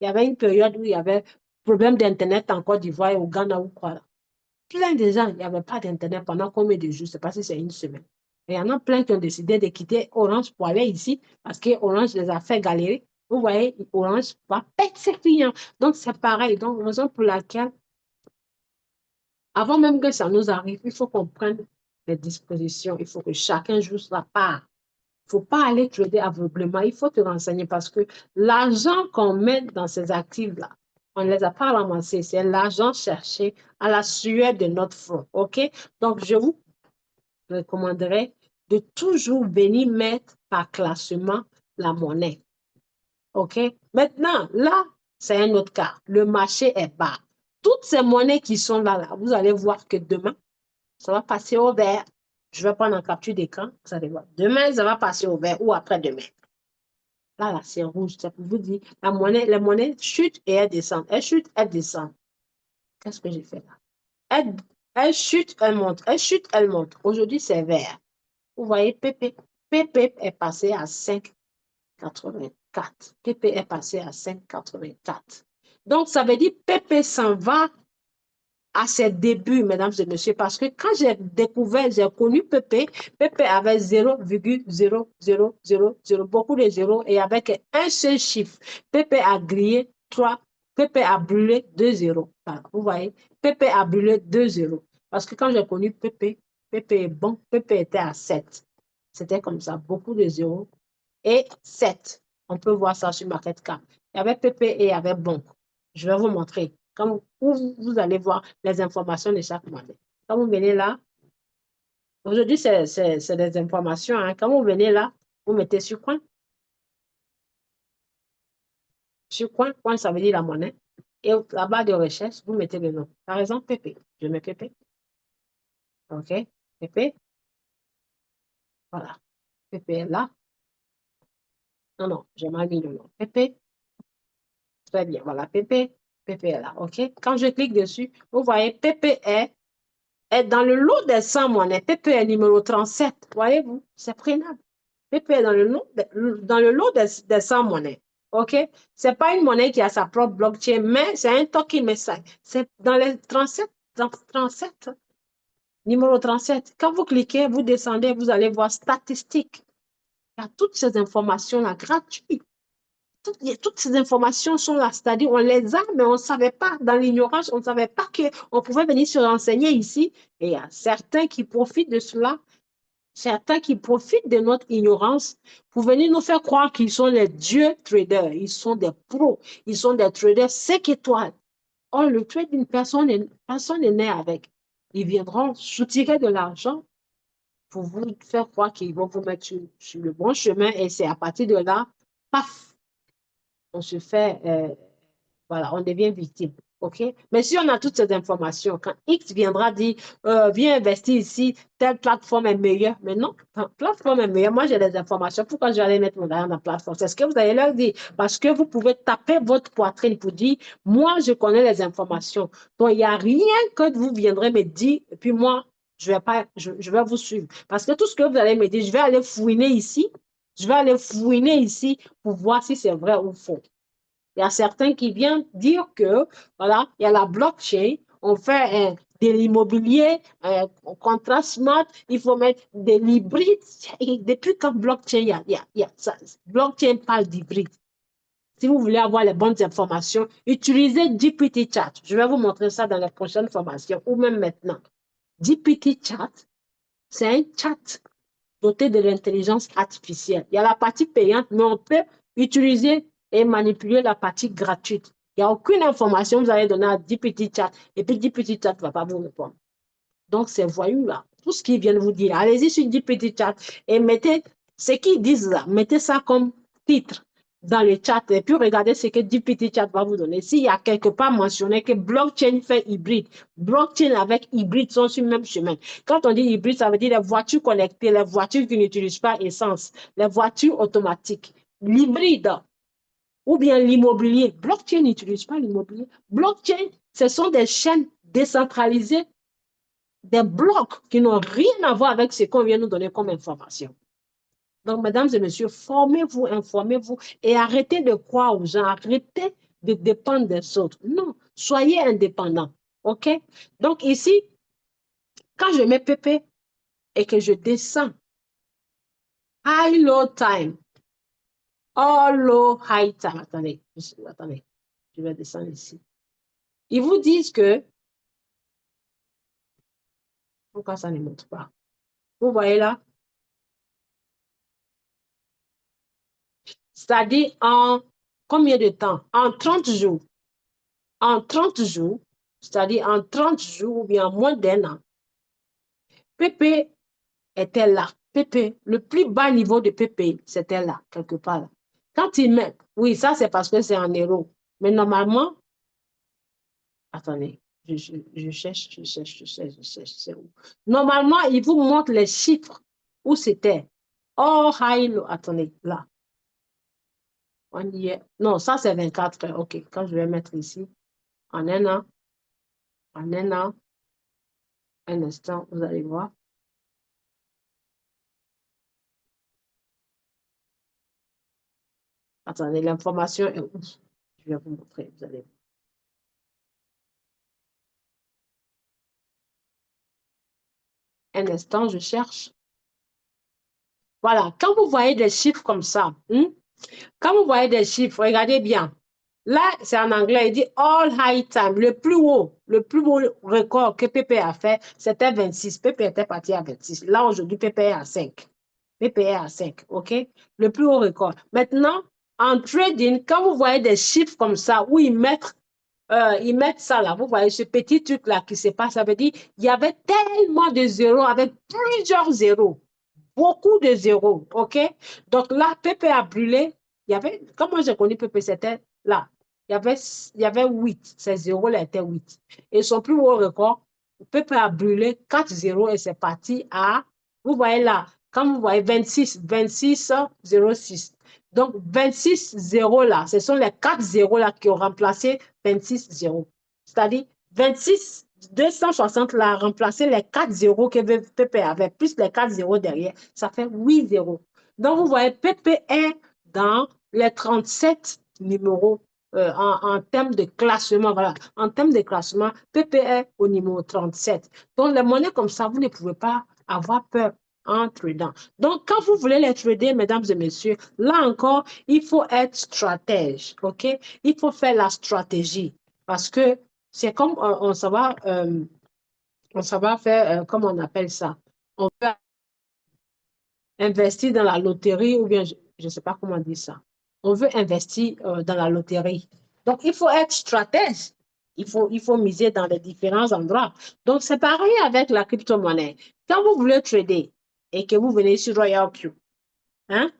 Il y avait une période où il y avait problème d'Internet en Côte d'Ivoire, au Ghana ou quoi là. Plein de gens, il n'y avait pas d'Internet pendant combien de jours? Je ne sais pas si c'est une semaine. Et il y en a plein qui ont décidé de quitter Orange pour aller ici parce que Orange les a fait galérer. Vous voyez, Orange va perdre ses clients. Donc, c'est pareil. Donc, raison pour laquelle avant même que ça nous arrive, il faut qu'on prenne les dispositions. Il faut que chacun joue sa part. Il ne faut pas aller trader aveuglément. Il faut te renseigner parce que l'argent qu'on met dans ces actifs-là, on ne les a pas ramassés. C'est l'argent cherché à la sueur de notre front. OK? Donc, je vous recommanderais de toujours venir mettre par classement la monnaie. OK? Maintenant, là, c'est un autre cas. Le marché est bas. Toutes ces monnaies qui sont là, vous allez voir que demain, ça va passer au vert. Je vais prendre en capture d'écran. Vous allez voir. Demain, ça va passer au vert ou après-demain. Là, c'est rouge. Ça pour vous dire, la monnaie chute et elle descend. Elle chute, elle descend. Qu'est-ce que j'ai fait là? Elle, elle chute, elle monte. Elle chute, elle monte. Aujourd'hui, c'est vert. Vous voyez, PP est passé à 5,84. PP est passé à 5,84. Donc, ça veut dire PP s'en va à ses débuts, mesdames et messieurs, parce que quand j'ai découvert, j'ai connu Pépé, Pépé avait 0,0000, beaucoup de zéros, et avec un seul chiffre. Pépé a grillé 3, Pépé a brûlé 2 zéros. Vous voyez, Pépé a brûlé 2 zéros. Parce que quand j'ai connu Pépé, Pépé est bon, Pépé était à 7. C'était comme ça, beaucoup de zéros et 7. On peut voir ça sur MarketCap. Il y avait Pépé et il y avait Bon. Je vais vous montrer. Quand vous allez voir les informations de chaque monnaie. Quand vous venez là, aujourd'hui, c'est des informations. Hein. Quand vous venez là, vous mettez sur coin. Sur coin, coin, ça veut dire la monnaie. Et la barre de recherche, vous mettez le nom. Par exemple, Pépé. Je mets Pépé. OK? Pépé. Voilà. Pépé est là. Non, non, j'ai mal mis le nom. Pépé. Très bien. Voilà, Pépé. Pépé est là. OK? Quand je clique dessus, vous voyez, Pépé est dans le lot des 100 monnaies. PP est numéro 37. Voyez-vous, c'est prénable. PP est dans le lot des 100 monnaies. OK? Ce n'est pas une monnaie qui a sa propre blockchain, mais c'est un token, mais c'est dans les 37, dans 37, numéro 37. Quand vous cliquez, vous descendez, vous allez voir statistiques. Il y a toutes ces informations-là gratuites. Toutes ces informations sont là, c'est-à-dire on les a, mais on ne savait pas, dans l'ignorance, on ne savait pas qu'on pouvait venir se renseigner ici. Et il y a certains qui profitent de cela, certains qui profitent de notre ignorance pour venir nous faire croire qu'ils sont les dieux traders, ils sont des pros, ils sont des traders 5 étoiles. Or, le trading, personne n'est né avec. Ils viendront soutirer de l'argent pour vous faire croire qu'ils vont vous mettre sur le bon chemin et c'est à partir de là, paf, on se fait, voilà, on devient victime. OK? Mais si on a toutes ces informations, quand X viendra dire, viens investir ici, telle plateforme est meilleure. Mais non, la plateforme est meilleure. Moi, j'ai des informations. Pourquoi je vais aller mettre mon argent dans la plateforme? C'est ce que vous allez leur dire. Parce que vous pouvez taper votre poitrine pour dire, moi, je connais les informations. Donc, il n'y a rien que vous viendrez me dire, et puis moi, je vais pas, je vais vous suivre. Parce que tout ce que vous allez me dire, je vais aller fouiner ici. Je vais aller fouiner ici pour voir si c'est vrai ou faux. Il y a certains qui viennent dire que, voilà, il y a la blockchain, on fait de l'immobilier, un contrat smart, il faut mettre de l'hybride. Depuis quand blockchain, ça, blockchain parle d'hybride. Si vous voulez avoir les bonnes informations, utilisez GPT Chat. Je vais vous montrer ça dans les prochaines formations ou même maintenant. GPT Chat, c'est un chat doté de l'intelligence artificielle. Il y a la partie payante, mais on peut utiliser et manipuler la partie gratuite. Il n'y a aucune information que vous allez donner à GPT Chat et puis GPT Chat ne va pas vous répondre. Donc, ces voyous-là, tout ce qu'ils viennent vous dire, allez-y sur GPT Chat et mettez ce qu'ils disent là, mettez ça comme titre dans le chat et puis regardez ce que GPT Chat va vous donner. S'il y a quelque part mentionné que blockchain fait hybride, blockchain avec hybride sont sur le même chemin. Quand on dit hybride, ça veut dire les voitures connectées, les voitures qui n'utilisent pas essence, les voitures automatiques. L'hybride ou bien l'immobilier. Blockchain n'utilise pas l'immobilier. Blockchain, ce sont des chaînes décentralisées, des blocs qui n'ont rien à voir avec ce qu'on vient nous donner comme information. Donc, mesdames et messieurs, formez-vous, informez-vous et arrêtez de croire aux gens, arrêtez de dépendre des autres. Non, soyez indépendants. OK? Donc, ici, quand je mets PP et que je descends, high, low time, all low, high time. Attendez, je vais descendre ici. Ils vous disent que, pourquoi ça ne monte pas? Vous voyez là? C'est-à-dire en combien de temps? En 30 jours. En 30 jours, c'est-à-dire en 30 jours ou bien en moins d'un an, PP était là. PP, le plus bas niveau de PP, c'était là, quelque part là. Quand il met, oui, ça c'est parce que c'est en euros. Mais normalement, attendez, je cherche. Normalement, il vous montre les chiffres où c'était. Oh, high, low. Attendez, là. On y est. Non, ça, c'est 24 heures. OK. Quand je vais mettre ici, en en un an, un instant, vous allez voir. Attendez, l'information est où? Je vais vous montrer, vous allez voir. Un instant, je cherche. Voilà, quand vous voyez des chiffres comme ça, quand vous voyez des chiffres, regardez bien. Là, c'est en anglais, il dit all high time. Le plus haut record que Pépé a fait, c'était 26. Pépé était parti à 26. Là, aujourd'hui, Pépé est à 5. Pépé est à 5, OK? Le plus haut record. Maintenant, en trading, quand vous voyez des chiffres comme ça, où ils mettent ça là, vous voyez ce petit truc là qui se passe, ça veut dire il y avait tellement de zéros avec plusieurs zéros, beaucoup de zéros, OK? Donc là, Pépé a brûlé. Il y avait, comment j'ai connu Pépé, c'était là. Il y avait 8. Ces zéros là étaient 8. Et son plus haut record, Pépé a brûlé 4 zéros et c'est parti à, vous voyez là, quand vous voyez 26, 06. Donc 26 zéros là, ce sont les 4 zéros là qui ont remplacé 26 zéros. C'est-à-dire 26 260 là a remplacé les 4 zéros que Pépé avait, plus les 4 zéros derrière, ça fait 8 zéros. Donc, vous voyez, Pépé est dans les 37 numéros en termes de classement. Voilà, en termes de classement, Pépé est au numéro 37. Donc, les monnaies comme ça, vous ne pouvez pas avoir peur en tradant. Donc, quand vous voulez les trader, mesdames et messieurs, là encore, il faut être stratège, OK? Il faut faire la stratégie parce que c'est comme on s'en va faire, comment on appelle ça? On peut investir dans la loterie ou bien, je ne sais pas comment dire ça. On veut investir dans la loterie. Donc, il faut être stratège. Il faut miser dans les différents endroits. Donc, c'est pareil avec la crypto-monnaie. Quand vous voulez trader et que vous venez sur Royal Q, hein,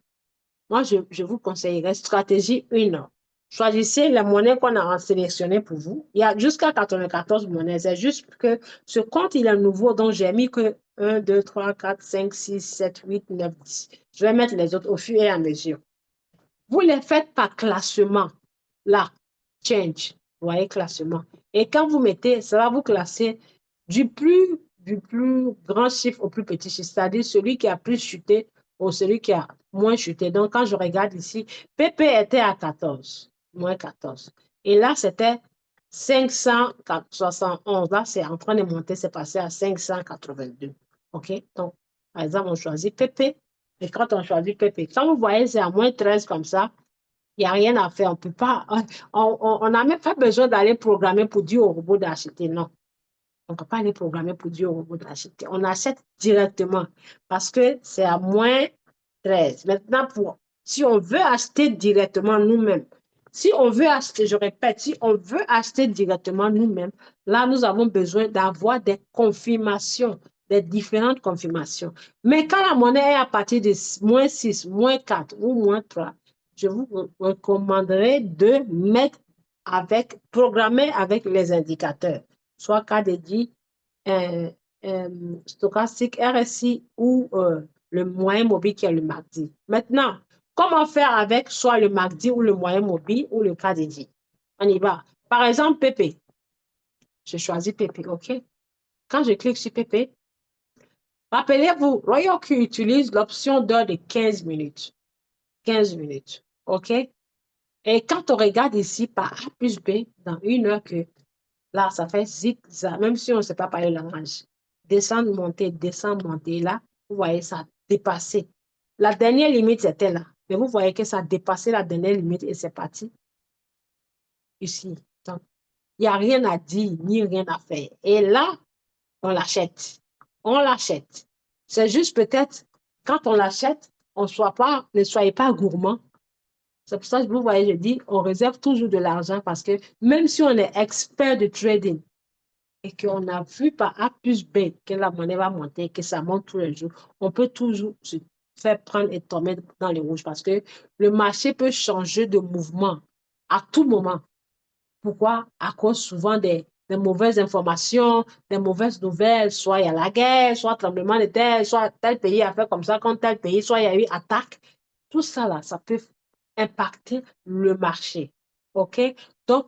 moi, je vous conseillerais stratégie 1. Choisissez la monnaie qu'on a sélectionnée pour vous. Il y a jusqu'à 94 monnaies. C'est juste que ce compte, il est nouveau, donc j'ai mis que 1, 2, 3, 4, 5, 6, 7, 8, 9, 10. Je vais mettre les autres au fur et à mesure. Vous les faites par classement. Là, change. Vous voyez, classement. Et quand vous mettez, ça va vous classer du plus grand chiffre au plus petit chiffre, c'est-à-dire celui qui a plus chuté ou celui qui a moins chuté. Donc, quand je regarde ici, PP était à 14, moins 14. Et là, c'était 571. Là, c'est en train de monter, c'est passé à 582. OK? Donc, par exemple, on choisit PP. Et quand on choisit PP, quand vous voyez, c'est à moins 13 comme ça, il n'y a rien à faire. On peut pas, on n'a même pas besoin d'aller programmer pour dire au robot d'acheter. Non. On ne peut pas aller programmer pour dire au robot d'acheter. On achète directement parce que c'est à moins 13. Maintenant, si on veut acheter directement nous-mêmes, si on veut acheter, je répète, si on veut acheter directement nous-mêmes, là, nous avons besoin d'avoir des confirmations, des différentes confirmations. Mais quand la monnaie est à partir de moins 6, moins 4 ou moins 3, je vous recommanderais de mettre programmer avec les indicateurs, soit KDJ, euh, stochastique RSI ou le moyen mobile qui est le MACD. Maintenant, comment faire avec soit le MACD ou le moyen mobile ou le KDJ? On y va. Par exemple, PP. Je choisis PP, OK? Quand je clique sur PP, rappelez-vous, Royal Q utilise l'option d'heure de 15 minutes. 15 minutes, OK? Et quand on regarde ici par A plus B, dans une heure que là, ça fait zigzag, même si on ne sait pas parler le langage. Descendre, monter. Là, vous voyez, ça a dépassé. La dernière limite, c'était là. Mais vous voyez que ça a dépassé la dernière limite et c'est parti ici. Donc, il n'y a rien à dire, ni rien à faire. Et là, on l'achète. On l'achète. C'est juste peut-être, quand on l'achète, ne soyez pas gourmand. C'est pour ça que vous voyez, je dis, on réserve toujours de l'argent parce que même si on est expert de trading, et qu'on a vu par A plus B que la monnaie va monter, que ça monte tous les jours, on peut toujours se faire prendre et tomber dans les rouges parce que le marché peut changer de mouvement à tout moment. Pourquoi? À cause souvent des mauvaises informations, des mauvaises nouvelles, soit il y a la guerre, soit tremblement de terre, soit tel pays a fait comme ça contre tel pays, soit il y a eu attaque. Tout ça là, ça peut impacter le marché. OK? Donc,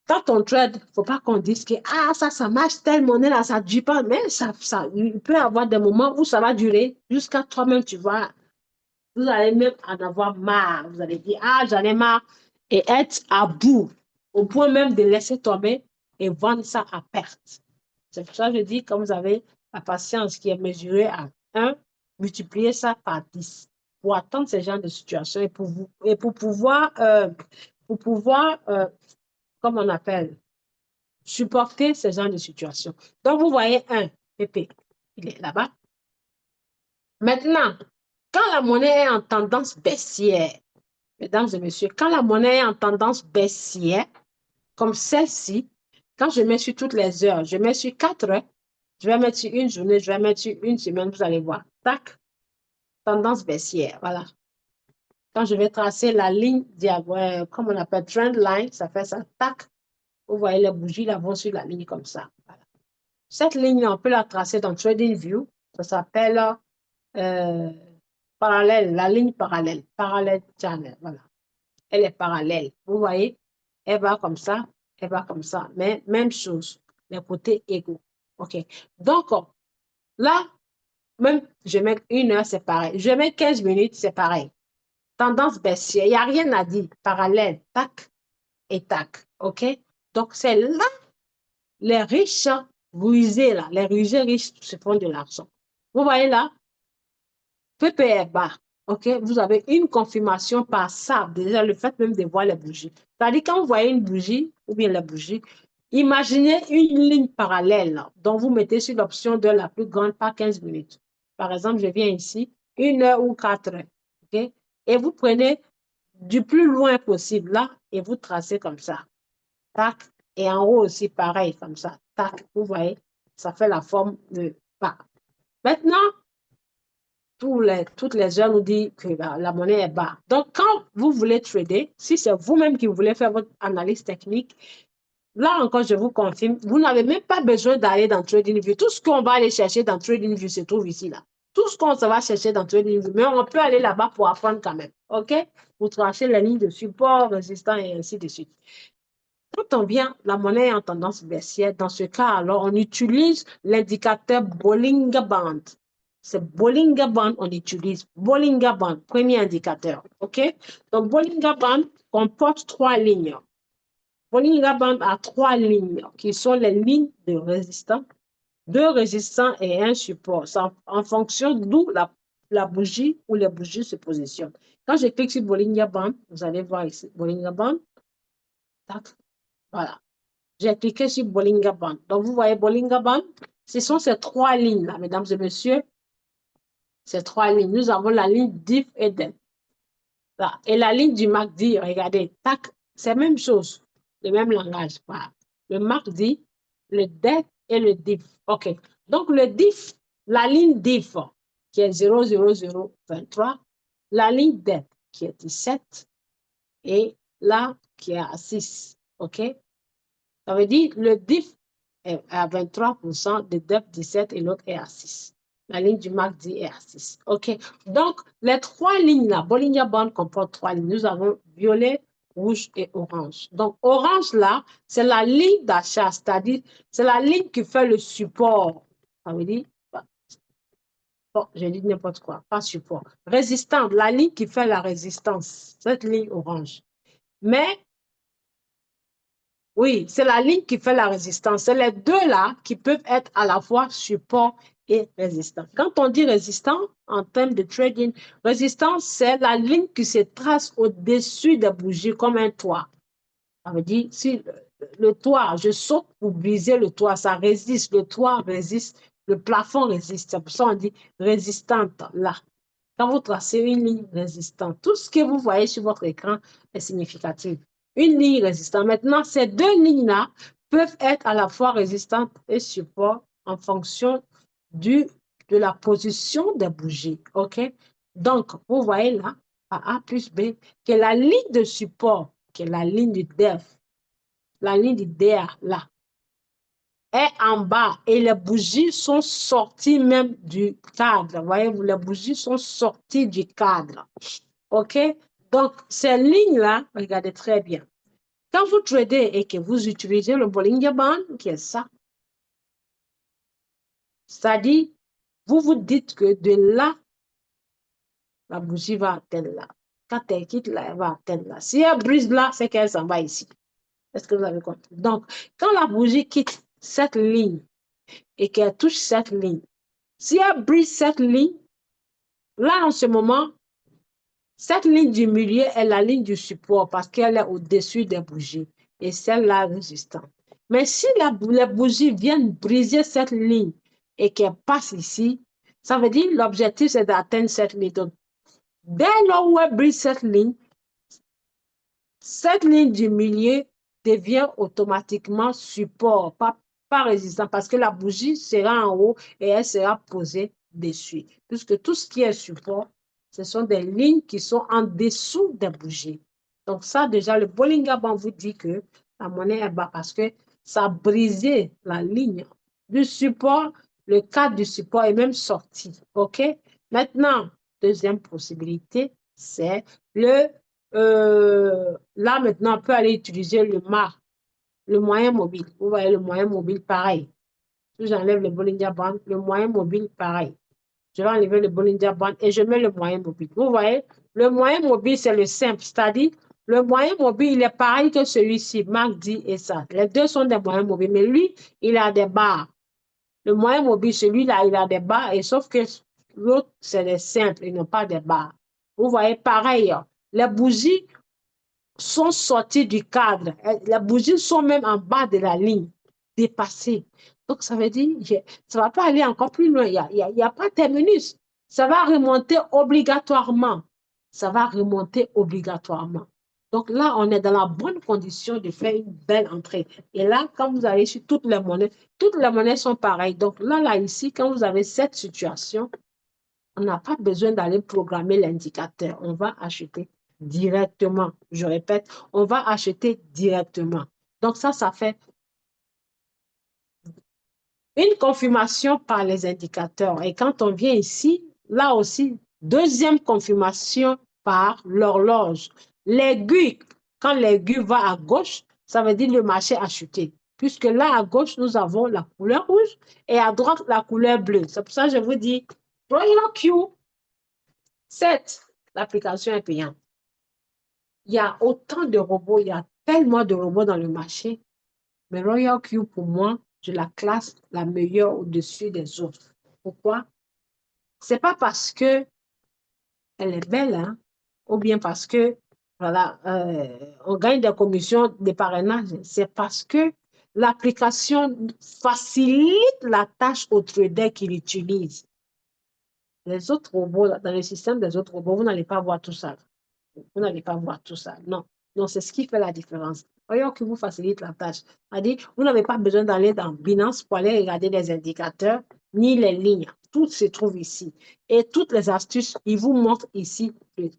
quand on trade, il ne faut pas qu'on dise que ah, ça marche, telle monnaie-là, ça ne dure pas. Mais il peut y avoir des moments où ça va durer jusqu'à toi-même, tu vois. Vous allez même en avoir marre. Vous allez dire, ah, j'en ai marre. Et être à bout, au point même de laisser tomber et vendre ça à perte. C'est pour ça que je dis, comme vous avez la patience qui est mesurée à 1, multipliez ça par 10 pour attendre ce genre de situation et pour pouvoir comme on appelle, supporter ce genre de situation. Donc, vous voyez un PP, il est là-bas. Maintenant, quand la monnaie est en tendance baissière, mesdames et messieurs, quand la monnaie est en tendance baissière, comme celle-ci, quand je mets sur toutes les heures, je mets sur 4 heures, je vais mettre sur une journée, je vais mettre sur une semaine, vous allez voir. Tac, tendance baissière, voilà. Quand je vais tracer la ligne diagonale, comme on appelle trend line, ça fait ça, tac. Vous voyez les bougies là vont sur la ligne comme ça. Voilà. Cette ligne, on peut la tracer dans TradingView. Ça s'appelle parallèle, la ligne parallèle, parallèle channel. Voilà. Elle est parallèle. Vous voyez, elle va comme ça, elle va comme ça. Mais même chose, les côtés égaux. OK. Donc, là, même je mets 1 heure, c'est pareil. Je mets 15 minutes, c'est pareil. Tendance baissière, il n'y a rien à dire. Parallèle, tac et tac. OK? Donc, c'est là les riches rusés, là, les rusés riches se font de l'argent. Vous voyez là, PP est bas. OK? Vous avez une confirmation par ça, déjà le fait même de voir les bougies. C'est-à-dire, quand vous voyez une bougie, ou bien la bougie, imaginez une ligne parallèle là, dont vous mettez sur l'option de la plus grande par 15 minutes. Par exemple, je viens ici, 1 heure ou 4 heures. OK? Et vous prenez du plus loin possible là et vous tracez comme ça. Tac. Et en haut aussi, pareil, comme ça. Tac. Vous voyez, ça fait la forme de pas. Maintenant, toutes les heures nous disent que la monnaie est bas. Donc, quand vous voulez trader, si c'est vous-même qui voulez faire votre analyse technique, là encore, je vous confirme, vous n'avez même pas besoin d'aller dans TradingView. Tout ce qu'on va aller chercher dans TradingView se trouve ici, là. Tout ce qu'on va chercher dans TradingView, mais on peut aller là-bas pour apprendre quand même. OK? Vous trachez les lignes de support, résistant et ainsi de suite. Quand on vient, la monnaie est en tendance baissière. Dans ce cas, alors, on utilise l'indicateur Bollinger Band. C'est Bollinger Band, on utilise Bollinger Band, premier indicateur. OK? Donc, Bollinger Band comporte 3 lignes. Bollinger Band a 3 lignes qui sont les lignes de résistance, 2 résistants et un support. En fonction d'où la bougie ou les bougies se positionnent. Quand je clique sur Bollinger Band, vous allez voir ici, Bollinger Band. Tac, voilà. J'ai cliqué sur Bollinger Band. Donc, vous voyez Bollinger Band, ce sont ces 3 lignes-là, mesdames et messieurs. Ces 3 lignes. Nous avons la ligne diff et def. Et la ligne du MACD, regardez, tac, c'est la même chose, le même langage. Voilà. Le MACD, le def et le diff. OK. Donc, le diff, la ligne diff qui est 00023, la ligne def qui est 17 et là qui est à 6. OK. Ça veut dire le diff est à 23%, le DEP 17 et l'autre est à 6. La ligne du MACD est à 6. OK. Donc, les 3 lignes-là, Bollinger Band comporte 3 lignes. Nous avons violet, rouge et orange. Donc, orange, là, c'est la ligne d'achat, c'est-à-dire, c'est la ligne qui fait le support. Ça veut dire, bon, j'ai dit n'importe quoi, pas support. Résistante, la ligne qui fait la résistance, cette ligne orange. Mais oui, c'est la ligne qui fait la résistance. C'est les deux là qui peuvent être à la fois support et résistant. Quand on dit résistant, en termes de trading, résistance, c'est la ligne qui se trace au-dessus des bougies comme un toit. Ça veut dire, si le toit, je saute pour briser le toit, ça résiste, le toit résiste, le plafond résiste. C'est pour ça qu'on dit résistante là. Quand vous tracez une ligne résistante, tout ce que vous voyez sur votre écran est significatif. Une ligne résistante. Maintenant, ces 2 lignes-là peuvent être à la fois résistantes et support en fonction de la position des bougies. OK? Donc, vous voyez là, à A plus B, que la ligne de support, qui est la ligne du DEF, la ligne du DA, là, est en bas et les bougies sont sorties même du cadre. Voyez-vous, les bougies sont sorties du cadre. OK? Donc, ces lignes-là, regardez très bien. Quand vous tradez et que vous utilisez le Bollinger Band, qui est ça, c'est-à-dire, vous vous dites que de là, la bougie va atteindre là. Quand elle quitte là, elle va atteindre là. Si elle brise là, c'est qu'elle s'en va ici. Est-ce que vous avez compris? Donc, quand la bougie quitte cette ligne et qu'elle touche cette ligne, si elle brise cette ligne, là, en ce moment, cette ligne du milieu est la ligne du support parce qu'elle est au-dessus des bougies et celle-là résistante. Mais si les bougies viennent briser cette ligne et qu'elle passe ici, ça veut dire l'objectif, c'est d'atteindre cette ligne. Donc, dès lors où elle brise cette ligne du milieu devient automatiquement support, pas résistant, parce que la bougie sera en haut et elle sera posée dessus. Puisque tout ce qui est support, ce sont des lignes qui sont en dessous des bougies. Donc ça, déjà, le Bollinger Band vous dit que la monnaie est bas parce que ça a brisé la ligne du support, le cadre du support est même sorti. OK? Maintenant, deuxième possibilité, c'est là, maintenant, on peut aller utiliser le MA, le moyen mobile. Vous voyez, le moyen mobile, pareil. Si j'enlève le Bollinger Band, le moyen mobile, pareil. Je vais enlever le Bollinger Band et je mets le moyen mobile. Vous voyez, le moyen mobile, c'est le simple. C'est-à-dire, le moyen mobile, il est pareil que celui-ci, MACD et ça. Les deux sont des moyens mobiles, mais lui, il a des barres. Le moyen mobile, celui-là, il a des barres, et sauf que l'autre, c'est des simples, ils n'ont pas des barres. Vous voyez, pareil, les bougies sont sorties du cadre. Les bougies sont même en bas de la ligne, dépassées. Donc, ça veut dire, ça ne va pas aller encore plus loin. Il y a pas de terminus. Ça va remonter obligatoirement. Ça va remonter obligatoirement. Donc là, on est dans la bonne condition de faire une belle entrée. Et là, quand vous allez sur toutes les monnaies sont pareilles. Donc là, ici, quand vous avez cette situation, on n'a pas besoin d'aller programmer l'indicateur. On va acheter directement. Je répète, on va acheter directement. Donc ça fait une confirmation par les indicateurs. Et quand on vient ici, là aussi, deuxième confirmation par l'horloge. L'aiguille, quand l'aiguille va à gauche, ça veut dire que le marché a chuté. Puisque là, à gauche, nous avons la couleur rouge et à droite, la couleur bleue. C'est pour ça que je vous dis, Royal Q, 7, l'application est payante. Il y a autant de robots, il y a tellement de robots dans le marché. Mais Royal Q, pour moi, je la classe la meilleure au-dessus des autres. Pourquoi? C'est pas parce que elle est belle, hein, ou bien parce que, voilà, on gagne des commissions de parrainage. C'est parce que l'application facilite la tâche au trader qui l'utilise. Les autres robots, dans le système des autres robots, vous n'allez pas voir tout ça. Vous n'allez pas voir tout ça. Non, non, c'est ce qui fait la différence. Voyons que vous facilite la tâche. C'est-à-dire, vous n'avez pas besoin d'aller dans Binance pour aller regarder les indicateurs ni les lignes. Tout se trouve ici. Et toutes les astuces, ils vous montrent ici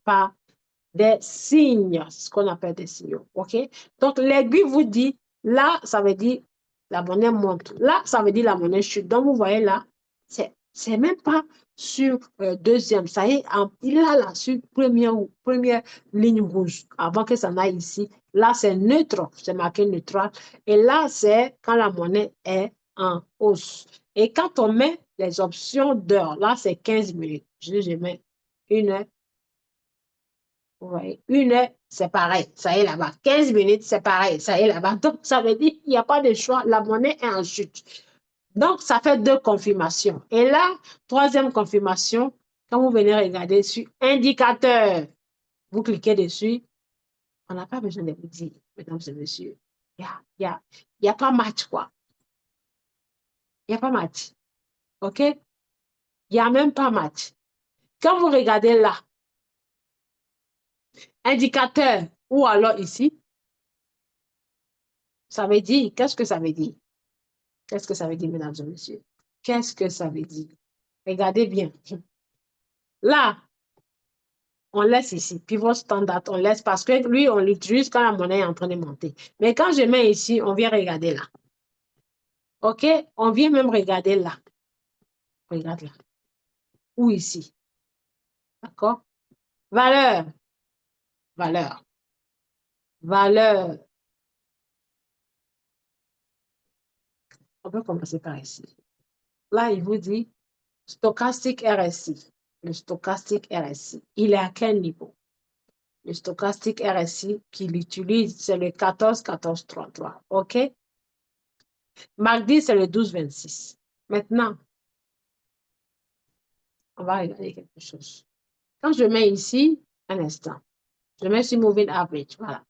par des signes, ce qu'on appelle des signaux. OK? Donc, l'aiguille vous dit, là, ça veut dire la monnaie monte. Là, ça veut dire la monnaie chute. Donc, vous voyez là, c'est même pas sur deuxième. Ça y est, il est là, sur première ligne rouge, avant que ça n'aille ici. Là, c'est neutre, c'est marqué neutral. Et là, c'est quand la monnaie est en hausse. Et quand on met les options d'heure, là, c'est 15 minutes. Je mets 1 heure. Ouais. 1 heure, c'est pareil, ça y est là-bas. 15 minutes, c'est pareil, ça y est là-bas. Donc, ça veut dire qu'il n'y a pas de choix, la monnaie est en chute. Donc, ça fait 2 confirmations. Et là, troisième confirmation, quand vous venez regarder sur indicateur, vous cliquez dessus, on n'a pas besoin de vous dire, mesdames et messieurs, il y a pas match, quoi. Il n'y a pas match. OK? Il n'y a même pas match. Quand vous regardez là, indicateur, ou alors ici, ça veut dire, qu'est-ce que ça veut dire? Qu'est-ce que ça veut dire, mesdames et messieurs? Qu'est-ce que ça veut dire? Regardez bien. Là, on laisse ici, pivot standard, on laisse parce que lui, on l'utilise quand la monnaie est en train de monter. Mais quand je mets ici, on vient regarder là. OK? On vient même regarder là. Regarde là. Ou ici. D'accord? Valeur. valeur, valeur. On peut commencer par ici. Là, il vous dit stochastique RSI. Le stochastique RSI, il est à quel niveau? Le stochastique RSI qu'il utilise, c'est le 14-14-33. OK? Mardi, c'est le 12-26. Maintenant, on va regarder quelque chose. Quand je mets ici, un instant, je mets sur Moving Average. Voilà.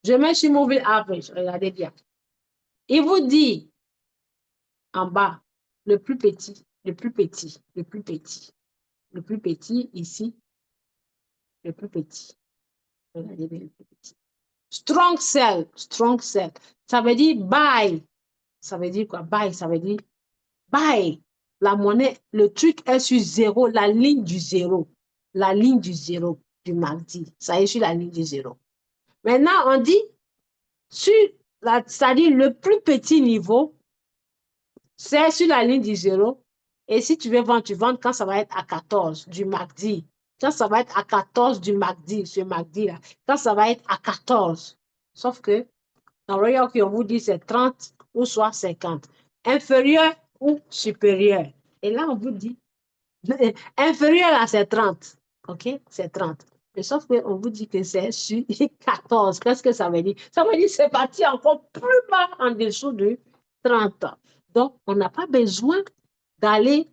Je mets sur Moving Average. Regardez bien. Il vous dit en bas, le plus petit, le plus petit, le plus petit, le plus petit ici, le plus petit. Regardez bien le plus petit. Strong sell, strong sell. Ça veut dire buy. Ça veut dire quoi? Buy, ça veut dire buy. La monnaie, le truc est sur zéro, la ligne du zéro. La ligne du zéro du mardi. Ça est sur la ligne du zéro. Maintenant, on dit, c'est-à-dire le plus petit niveau, c'est sur la ligne du zéro. Et si tu veux vendre, tu vends quand ça va être à 14 du mardi. Quand ça va être à 14 du mardi, ce mardi-là. Quand ça va être à 14. Sauf que dans Royal on vous dit c'est 30 ou soit 50. Inférieur ou supérieur. Et là, on vous dit, inférieur à c'est 30. OK? C'est 30. Mais sauf qu'on vous dit que c'est sur 14. Qu'est-ce que ça veut dire? Ça veut dire que c'est parti encore plus bas en dessous de 30. Donc, on n'a pas besoin d'aller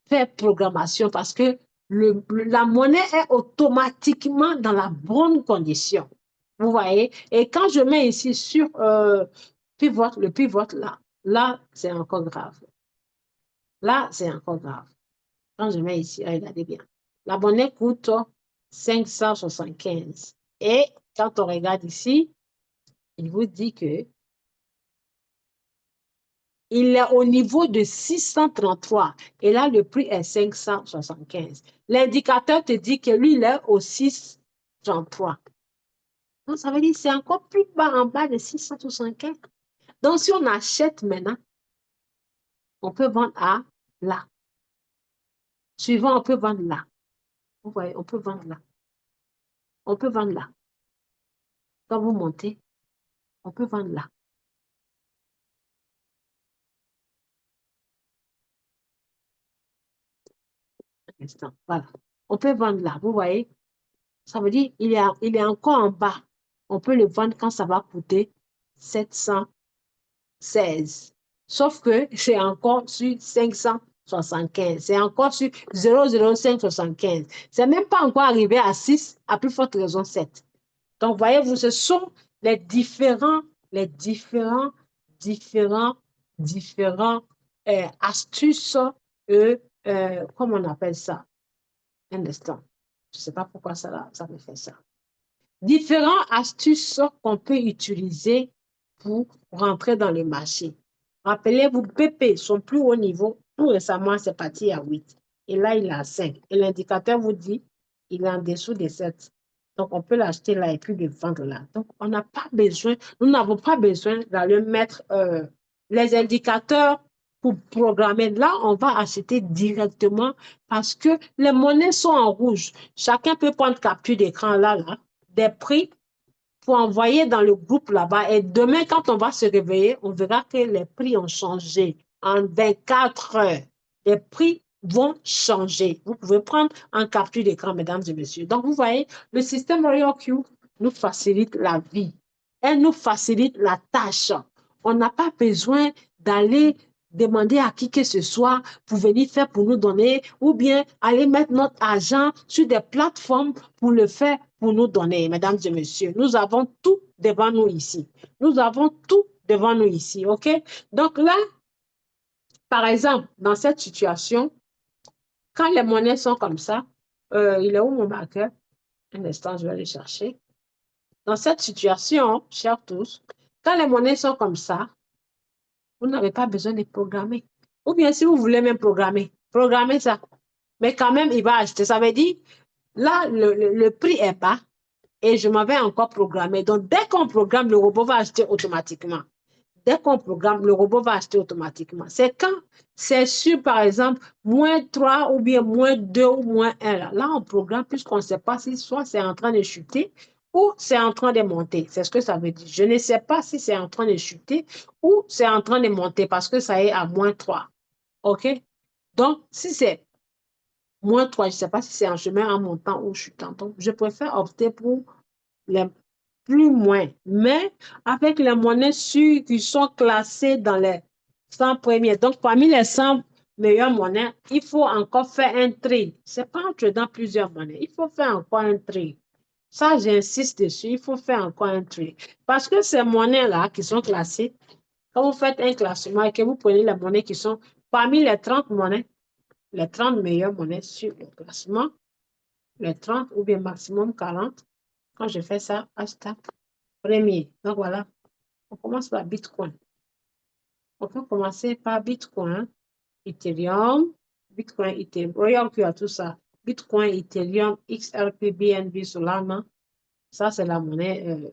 faire programmation parce que la monnaie est automatiquement dans la bonne condition. Vous voyez? Et quand je mets ici sur pivot, le pivot là, c'est encore grave. Là, c'est encore grave. Quand je mets ici, regardez bien. La monnaie coûte 575. Et quand on regarde ici, il vous dit que il est au niveau de 633. Et là, le prix est 575. L'indicateur te dit que lui, il est au 633. Donc, ça veut dire que c'est encore plus bas en bas de 675. Donc, si on achète maintenant, on peut vendre à là. Suivant, on peut vendre là. Vous voyez, on peut vendre là. On peut vendre là. Quand vous montez, on peut vendre là. Un instant, voilà. On peut vendre là. Vous voyez, ça veut dire qu'il est encore en bas. On peut le vendre quand ça va coûter 716. Sauf que c'est encore sur 575. C'est encore sur 00575. C'est même pas encore arrivé à 6, à plus forte raison 7. Donc, voyez-vous, ce sont différents, différents astuces, comment on appelle ça? Un instant. Je ne sais pas pourquoi ça me fait ça. Différentes astuces qu'on peut utiliser pour rentrer dans le marché. Rappelez-vous, BP, son plus haut niveau, tout récemment, c'est parti à 8. Et là, il est à 5. Et l'indicateur vous dit, il est en dessous de 7. Donc, on peut l'acheter là et puis le vendre là. Donc, on n'a pas besoin, nous n'avons pas besoin d'aller mettre les indicateurs pour programmer. Là, on va acheter directement parce que les monnaies sont en rouge. Chacun peut prendre capture d'écran là, des prix pour envoyer dans le groupe là-bas. Et demain, quand on va se réveiller, on verra que les prix ont changé. En 24 heures, les prix vont changer. Vous pouvez prendre en capture d'écran, mesdames et messieurs. Donc, vous voyez, le système RioQ nous facilite la vie. Elle nous facilite la tâche. On n'a pas besoin d'aller demander à qui que ce soit pour venir faire pour nous donner ou bien aller mettre notre argent sur des plateformes pour le faire pour nous donner, mesdames et messieurs. Nous avons tout devant nous ici. Nous avons tout devant nous ici, OK? Donc là, par exemple, dans cette situation, quand les monnaies sont comme ça, il est où mon marqueur? Un instant, je vais aller chercher. Dans cette situation, chers tous, quand les monnaies sont comme ça, vous n'avez pas besoin de programmer. Ou bien si vous voulez même programmez ça. Mais quand même, il va acheter. Ça veut dire, là, le prix est bas et je m'avais encore programmé. Donc, dès qu'on programme, le robot va acheter automatiquement. dès qu'on programme, le robot va acheter automatiquement. C'est quand c'est sur, par exemple, -3 ou bien -2 ou -1. Là, on programme puisqu'on ne sait pas si soit c'est en train de chuter ou c'est en train de monter. C'est ce que ça veut dire. Je ne sais pas si c'est en train de chuter ou c'est en train de monter parce que ça est à -3. OK? Donc, si c'est -3, je ne sais pas si c'est en chemin en montant ou chutant. Donc, je préfère opter pour les plus moins. Mais avec les monnaies sûres qui sont classées dans les 100 premiers. Donc, parmi les 100 meilleures monnaies, il faut encore faire un tri. Ce n'est pas entre dans plusieurs monnaies. Il faut faire encore un tri. Ça, j'insiste dessus. Il faut faire encore un tri. Parce que ces monnaies-là qui sont classées, quand vous faites un classement et que vous prenez les monnaies qui sont parmi les 30 monnaies, les 30 meilleures monnaies sur le classement, les 30 ou bien maximum 40. Quand je fais ça, hashtag premier. Donc voilà, on commence par Bitcoin. On peut commencer par Bitcoin, Ethereum, Bitcoin, Ethereum, Royal Q a tout ça. Bitcoin, Ethereum, XRP, BNB, Solana. Ça, c'est la monnaie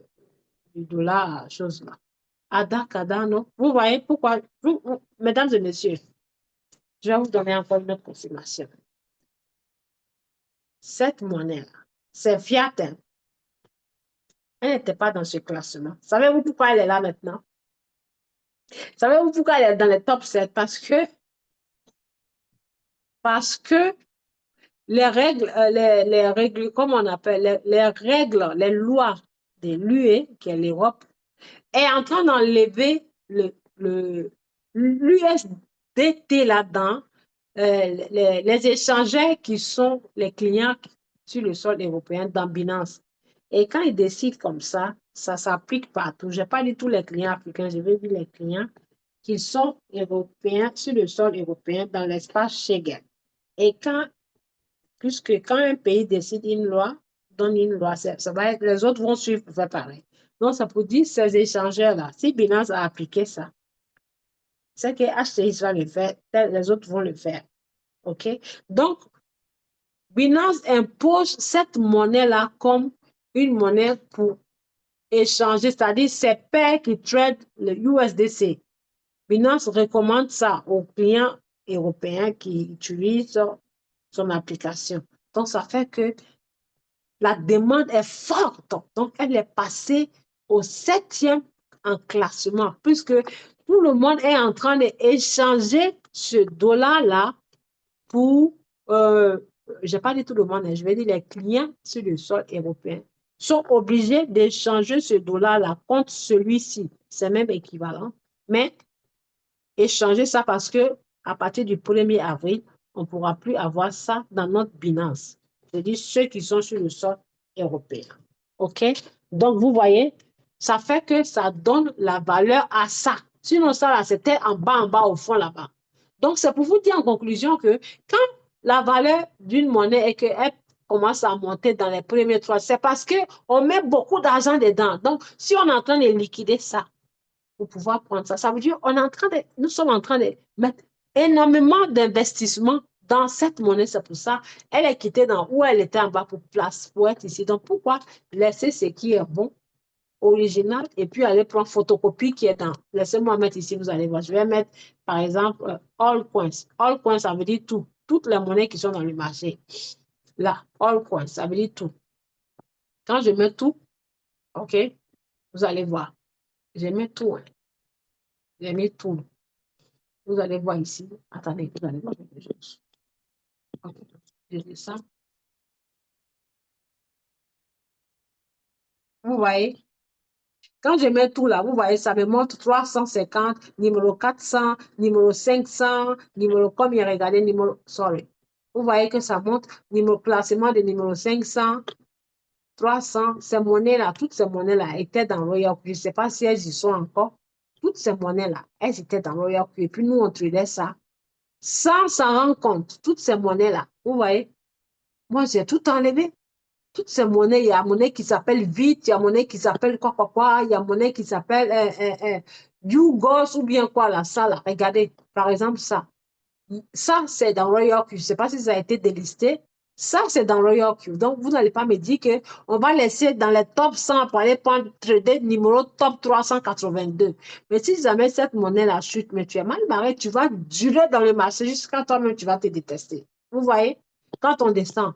du dollar, chose là. ADA, Cardano. Vous voyez pourquoi, mesdames et messieurs, je vais vous donner encore une autre confirmation. Cette monnaie-là, c'est fiat. Hein. Elle n'était pas dans ce classement. Savez-vous pourquoi elle est là maintenant? Savez-vous pourquoi elle est dans les top 7? Parce que les règles, comme on appelle, les règles, les lois de l'UE, qui est l'Europe, est en train d'enlever l'USDT là-dedans, les échangeurs qui sont les clients sur le sol européen dans Binance. Et quand ils décident comme ça s'applique partout. Je n'ai pas dit tous les clients africains, je veux dire les clients qui sont européens sur le sol européen dans l'espace Schengen. Et puisque quand un pays décide une loi, donne une loi, ça va être, les autres vont suivre pour faire pareil. Donc, ça peut dire ces échangeurs-là, si Binance a appliqué ça, c'est que HCI va le faire, les autres vont le faire. OK? Donc, Binance impose cette monnaie-là comme une monnaie pour échanger, c'est-à-dire c'est pairs qui trade le USDC. Binance recommande ça aux clients européens qui utilisent son application. Donc, ça fait que la demande est forte. Donc, elle est passée au 7e en classement, puisque tout le monde est en train d'échanger ce dollar-là pour, je n'ai pas dit tout le monde, je vais dire les clients sur le sol européen sont obligés d'échanger ce dollar-là contre celui-ci. C'est même équivalent. Mais échanger ça parce que à partir du 1er avril, on ne pourra plus avoir ça dans notre Binance. C'est-à-dire ceux qui sont sur le sol européen. OK? Donc, vous voyez, ça fait que ça donne la valeur à ça. Sinon, ça, là, c'était en bas, au fond, là-bas. Donc, c'est pour vous dire en conclusion que quand la valeur d'une monnaie est qu'elle commence à monter dans les premiers 3, c'est parce qu'on met beaucoup d'argent dedans. Donc, si on est en train de liquider ça, pour pouvoir prendre ça. Ça veut dire nous sommes en train de mettre énormément d'investissements dans cette monnaie. C'est pour ça elle est quittée dans où elle était en bas pour être ici. Donc, pourquoi laisser ce qui est bon, original, et puis aller prendre photocopie qui est dans. Laissez-moi mettre ici, vous allez voir. Je vais mettre, par exemple, all coins. All coins, ça veut dire tout. Toutes les monnaies qui sont dans le marché. Là, all coins, ça veut dire tout. Quand je mets tout, OK, vous allez voir. Je mets tout. Hein. J'ai mis tout. Vous allez voir ici. Attendez, vous allez voir quelque chose. Ok, je dis ça. Vous voyez, quand je mets tout là, vous voyez, ça me montre 350, numéro 400, numéro 500, numéro combien, regardez, numéro, sorry. Vous voyez que ça montre numéro classement de numéro 500, 300. Ces monnaies-là, toutes ces monnaies-là étaient dans Royal Q. Je ne sais pas si elles y sont encore. Toutes ces monnaies-là, elles étaient dans Royal Q. Et puis nous, on tradait ça sans s'en rendre compte. Toutes ces monnaies-là, vous voyez, moi, j'ai tout enlevé. Toutes ces monnaies, il y a monnaie qui s'appelle VIT, il y a monnaie qui s'appelle quoi, il y a monnaie qui s'appelle YouGos ou bien quoi, là, ça, là. Regardez, par exemple, ça. Ça, c'est dans Royal Q. Je ne sais pas si ça a été délisté. Ça, c'est dans Royal Q. Donc, vous n'allez pas me dire qu'on va laisser dans les top 100 pour aller prendre trader numéro top 382. Mais si jamais cette monnaie-là chute, mais tu es mal barré, tu vas durer dans le marché jusqu'à toi-même, tu vas te détester. Vous voyez? Quand on descend,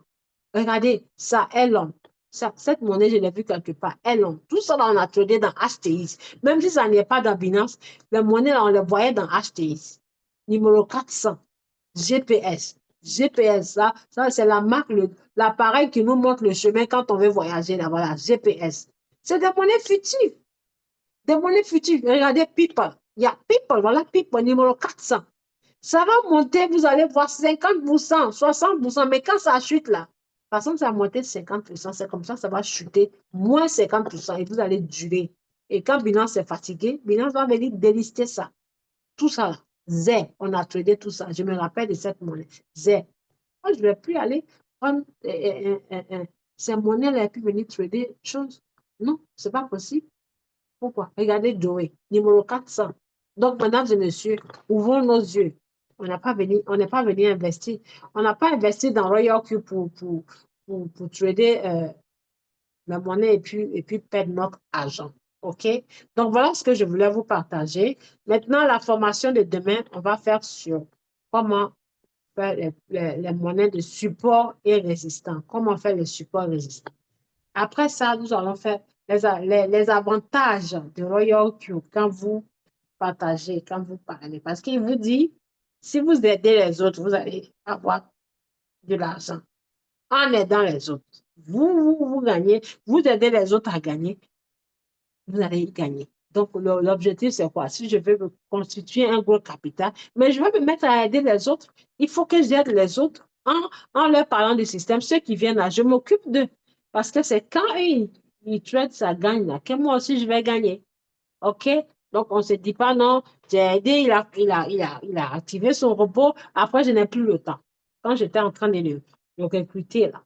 regardez, ça est long. Ça, cette monnaie, je l'ai vue quelque part, est long. Tout ça, là, on a tradé dans HTX. Même si ça n'est pas dans Binance, les monnaies, là, on les voyait dans HTX. Numéro 400. GPS. GPS, ça c'est la marque, l'appareil qui nous montre le chemin quand on veut voyager là, voilà, GPS. C'est des monnaies futures. Des monnaies futures. Regardez People. Il y a People, voilà People numéro 400. Ça va monter, vous allez voir 50%, 60%, mais quand ça chute là, par exemple, ça a monté de 50%, c'est comme ça va chuter moins 50% et vous allez durer. Et quand Binance est fatigué, Binance va venir délister ça. Tout ça, Z, on a tradé tout ça. Je me rappelle de cette monnaie. Z. Moi, je ne vais plus aller prendre ces monnaies-là et puis venir trader choses. Non, ce n'est pas possible. Pourquoi? Regardez Joey, numéro 400. Donc, mesdames et messieurs, ouvrons nos yeux. On n'est pas venu investir. On n'a pas investi dans Royal Q pour trader la monnaie et puis perdre notre argent. OK? Donc, voilà ce que je voulais vous partager. Maintenant, la formation de demain, on va faire sur comment faire les monnaies de support et résistant. Comment faire les supports résistants. Après ça, nous allons faire les avantages de Royal Q quand vous partagez, quand vous parlez. Parce qu'il vous dit, si vous aidez les autres, vous allez avoir de l'argent en aidant les autres. Vous gagnez, vous aidez les autres à gagner, vous allez y gagner. Donc, l'objectif, c'est quoi? Si je veux me constituer un gros capital, mais je veux me mettre à aider les autres, il faut que j'aide les autres en leur parlant du système. Ceux qui viennent là, je m'occupe d'eux. Parce que c'est quand ils traitent, ça gagne là, que moi aussi, je vais gagner. OK? Donc, on ne se dit pas, non, j'ai aidé, il a activé son robot, après, je n'ai plus le temps. Quand j'étais en train de le recruter là,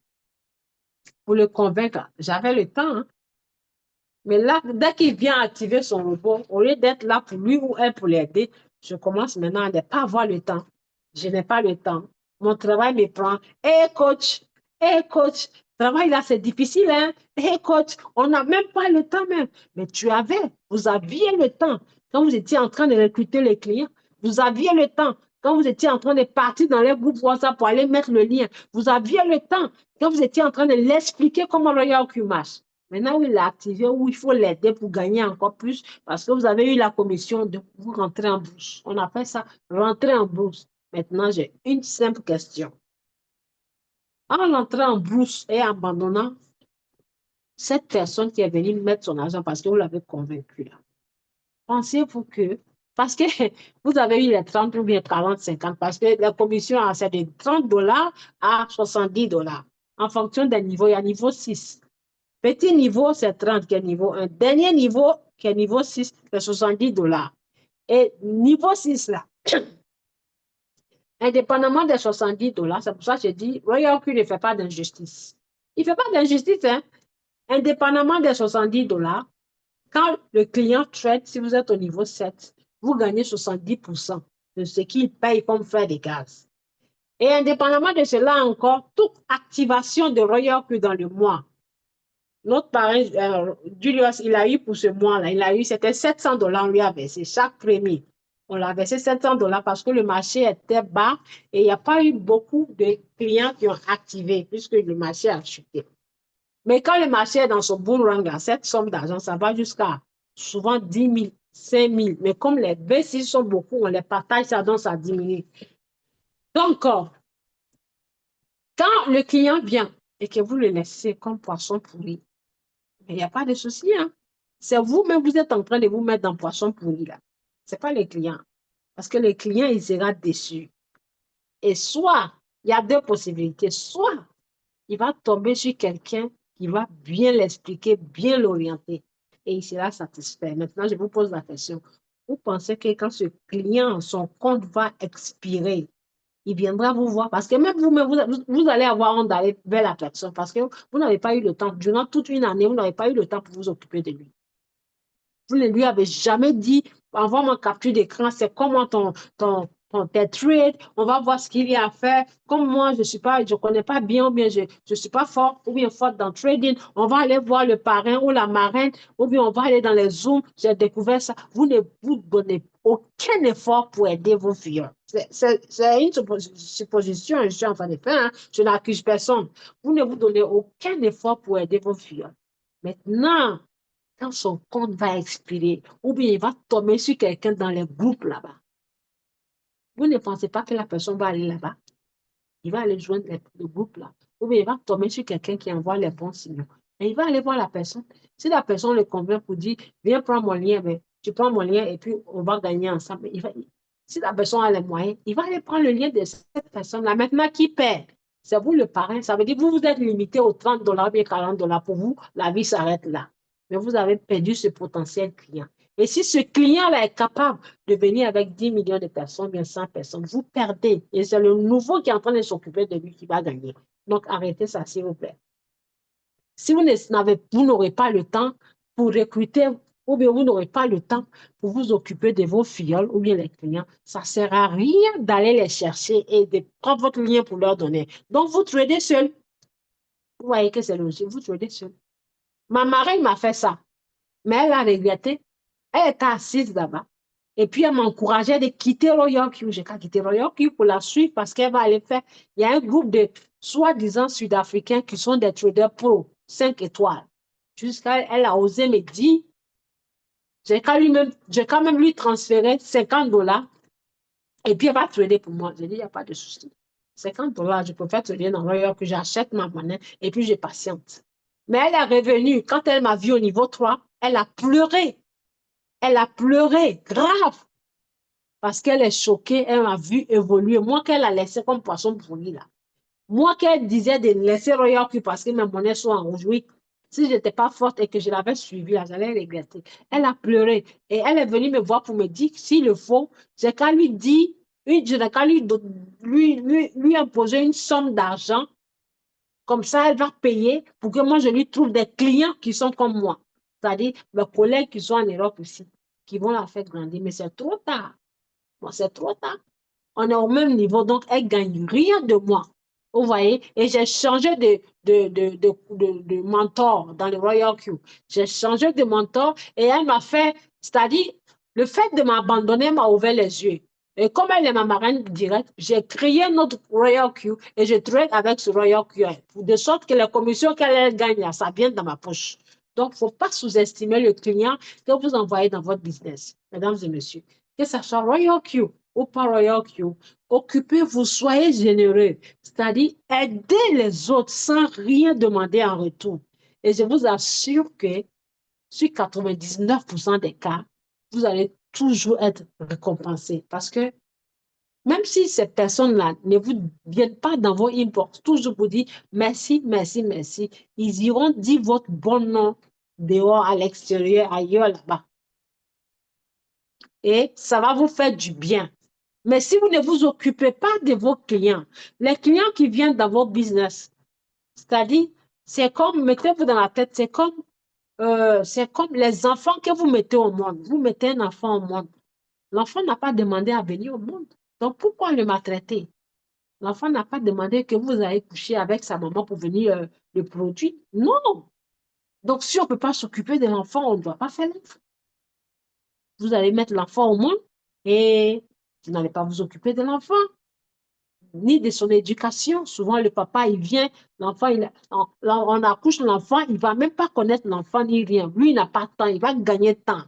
pour le convaincre, j'avais le temps, hein. Mais là, dès qu'il vient activer son robot, au lieu d'être là pour lui ou elle pour l'aider, je commence maintenant à ne pas avoir le temps. Je n'ai pas le temps. Mon travail me prend. Hé coach, travail là, c'est difficile, hein? Hé coach, on n'a même pas le temps même. Mais vous aviez le temps. Quand vous étiez en train de recruter les clients, vous aviez le temps. Quand vous étiez en train de partir dans les groupes WhatsApp pour aller mettre le lien, vous aviez le temps. Quand vous étiez en train de l'expliquer comment le Yahoo marche. Maintenant, il l'a activé, où il faut l'aider pour gagner encore plus parce que vous avez eu la commission de vous rentrer en bourse. On appelle ça rentrer en bourse. Maintenant, j'ai une simple question. En entrant en bourse et abandonnant cette personne qui est venue mettre son argent parce que vous l'avez convaincu, là, pensez-vous que, parce que vous avez eu les 30 ou bien 40, 50, parce que la commission, c'est de $30 à $70. En fonction des niveaux, il y a niveau 6. Petit niveau, c'est 30 qui est niveau 1. Dernier niveau, qui est niveau 6, c'est $70. Et niveau 6, là, indépendamment des $70, c'est pour ça que je dis, Royal Q ne fait pas d'injustice. Il ne fait pas d'injustice, hein. Indépendamment des $70, quand le client trade, si vous êtes au niveau 7, vous gagnez 70% de ce qu'il paye comme frais de gaz. Et indépendamment de cela encore, toute activation de Royal Q dans le mois, notre parrain, Julius, il a eu pour ce mois-là, c'était $700, on lui a versé chaque premier. On l'a versé $700 parce que le marché était bas et il n'y a pas eu beaucoup de clients qui ont activé puisque le marché a chuté. Mais quand le marché est dans son bull run, là, cette somme d'argent, ça va jusqu'à souvent 10 000, 5 000. Mais comme les B6 sont beaucoup, on les partage, ça donc ça diminue. Donc, quand le client vient et que vous le laissez comme poisson pourri, il n'y a pas de souci, hein. C'est vous-même, vous êtes en train de vous mettre dans poisson pourri, là. Ce n'est pas les clients. Parce que les clients, ils seront déçus. Et soit, il y a deux possibilités. Soit, il va tomber sur quelqu'un qui va bien l'expliquer, bien l'orienter. Et il sera satisfait. Maintenant, je vous pose la question. Vous pensez que quand ce client, son compte va expirer, il viendra vous voir parce que même vous-même, vous allez avoir honte d'aller vers la personne parce que vous n'avez pas eu le temps. Durant toute une année, vous n'avez pas eu le temps pour vous occuper de lui. Vous ne lui avez jamais dit, envoie-moi capture d'écran, c'est comment ton tes trades, on va voir ce qu'il y a à faire. Comme moi, je connais pas bien, ou bien je suis pas fort, ou bien forte dans trading, on va aller voir le parrain ou la marraine, ou bien on va aller dans les Zooms, j'ai découvert ça. Vous ne vous donnez aucun effort pour aider vos filles. C'est une supposition, je suis en train de faire, hein. Je n'accuse personne. Vous ne vous donnez aucun effort pour aider vos filles. Maintenant, quand son compte va expirer, ou bien il va tomber sur quelqu'un dans les groupes là-bas, vous ne pensez pas que la personne va aller là-bas? Il va aller joindre le groupe là. Ou bien il va tomber sur quelqu'un qui envoie les bons signaux. Et il va aller voir la personne. Si la personne le convainc pour dire, viens prendre mon lien, ben, tu prends mon lien et puis on va gagner ensemble. Si la personne a les moyens, il va aller prendre le lien de cette personne-là. Maintenant, qui perd? C'est vous le parrain. Ça veut dire que vous êtes limité aux $30 ou 40 $ pour vous. La vie s'arrête là. Mais vous avez perdu ce potentiel client. Et si ce client-là est capable de venir avec 10 millions de personnes, bien 100 personnes, vous perdez. Et c'est le nouveau qui est en train de s'occuper de lui qui va gagner. Donc, arrêtez ça, s'il vous plaît. Si vous n'aurez pas le temps pour recruter, ou bien vous n'aurez pas le temps pour vous occuper de vos filleuls ou bien les clients, ça ne sert à rien d'aller les chercher et de prendre votre lien pour leur donner. Donc, vous tradez seul. Vous voyez que c'est logique, vous tradez seul. Ma marraine m'a fait ça, mais elle a regretté. Elle était assise là-bas. Et puis, elle m'encourageait de quitter Royal Q. J'ai qu'à quitter Royal Q pour la suivre parce qu'elle va aller faire. Il y a un groupe de soi-disant Sud-Africains qui sont des traders pro, 5 étoiles. Jusqu'à elle a osé me dire, j'ai quand même lui transférer $50 et puis elle va trader pour moi. J'ai dit, il n'y a pas de souci. $50, je préfère trader dans Royal Q, j'achète ma monnaie et puis je patiente. Mais elle est revenue. Quand elle m'a vu au niveau 3, elle a pleuré. Elle a pleuré, grave. Parce qu'elle est choquée, elle m'a vu évoluer. Moi qu'elle a laissé comme poisson pourri là. Moi qu'elle disait de laisser Royal Q parce que mes monnaies sont en rouge. Oui, si je n'étais pas forte et que je l'avais suivie, là, j'allais regretter. Elle a pleuré et elle est venue me voir pour me dire s'il le faut, j'ai qu'à lui dire, je n'ai qu'à lui imposer une somme d'argent. Comme ça, elle va payer pour que moi, je lui trouve des clients qui sont comme moi. C'est-à-dire mes collègues qui sont en Europe aussi, qui vont la faire grandir. Mais c'est trop tard. Bon, c'est trop tard. On est au même niveau, donc elle ne gagne rien de moi. Vous voyez? Et j'ai changé de mentor dans le Royal Q. J'ai changé de mentor et elle m'a fait, c'est-à-dire, le fait de m'abandonner m'a ouvert les yeux. Et comme elle est ma marraine directe, j'ai créé notre Royal Q et je trade avec ce Royal Q. De sorte que les commissions qu'elle gagne, là, ça vient dans ma poche. Donc, il ne faut pas sous-estimer le client que vous envoyez dans votre business, mesdames et messieurs. Que ce soit Royal Q ou pas Royal Q, occupez-vous, soyez généreux, c'est-à-dire aidez les autres sans rien demander en retour. Et je vous assure que sur 99% des cas, vous allez toujours être récompensé parce que même si ces personnes-là ne vous viennent pas dans vos inbox, toujours vous dire merci, merci, merci, ils iront dire votre bon nom dehors, à l'extérieur, ailleurs, là-bas. Et ça va vous faire du bien. Mais si vous ne vous occupez pas de vos clients, les clients qui viennent dans vos business, c'est-à-dire, c'est comme, mettez-vous dans la tête, c'est comme les enfants que vous mettez au monde. Vous mettez un enfant au monde. L'enfant n'a pas demandé à venir au monde. Donc, pourquoi le maltraiter? L'enfant n'a pas demandé que vous allez coucher avec sa maman pour venir le produire. Non. Donc, si on ne peut pas s'occuper de l'enfant, on ne doit pas faire l'enfant. Vous allez mettre l'enfant au monde et vous n'allez pas vous occuper de l'enfant, ni de son éducation. Souvent, le papa, il vient, l'enfant, on accouche l'enfant, il ne va même pas connaître l'enfant ni rien. Lui, il n'a pas de temps, il va gagner de temps.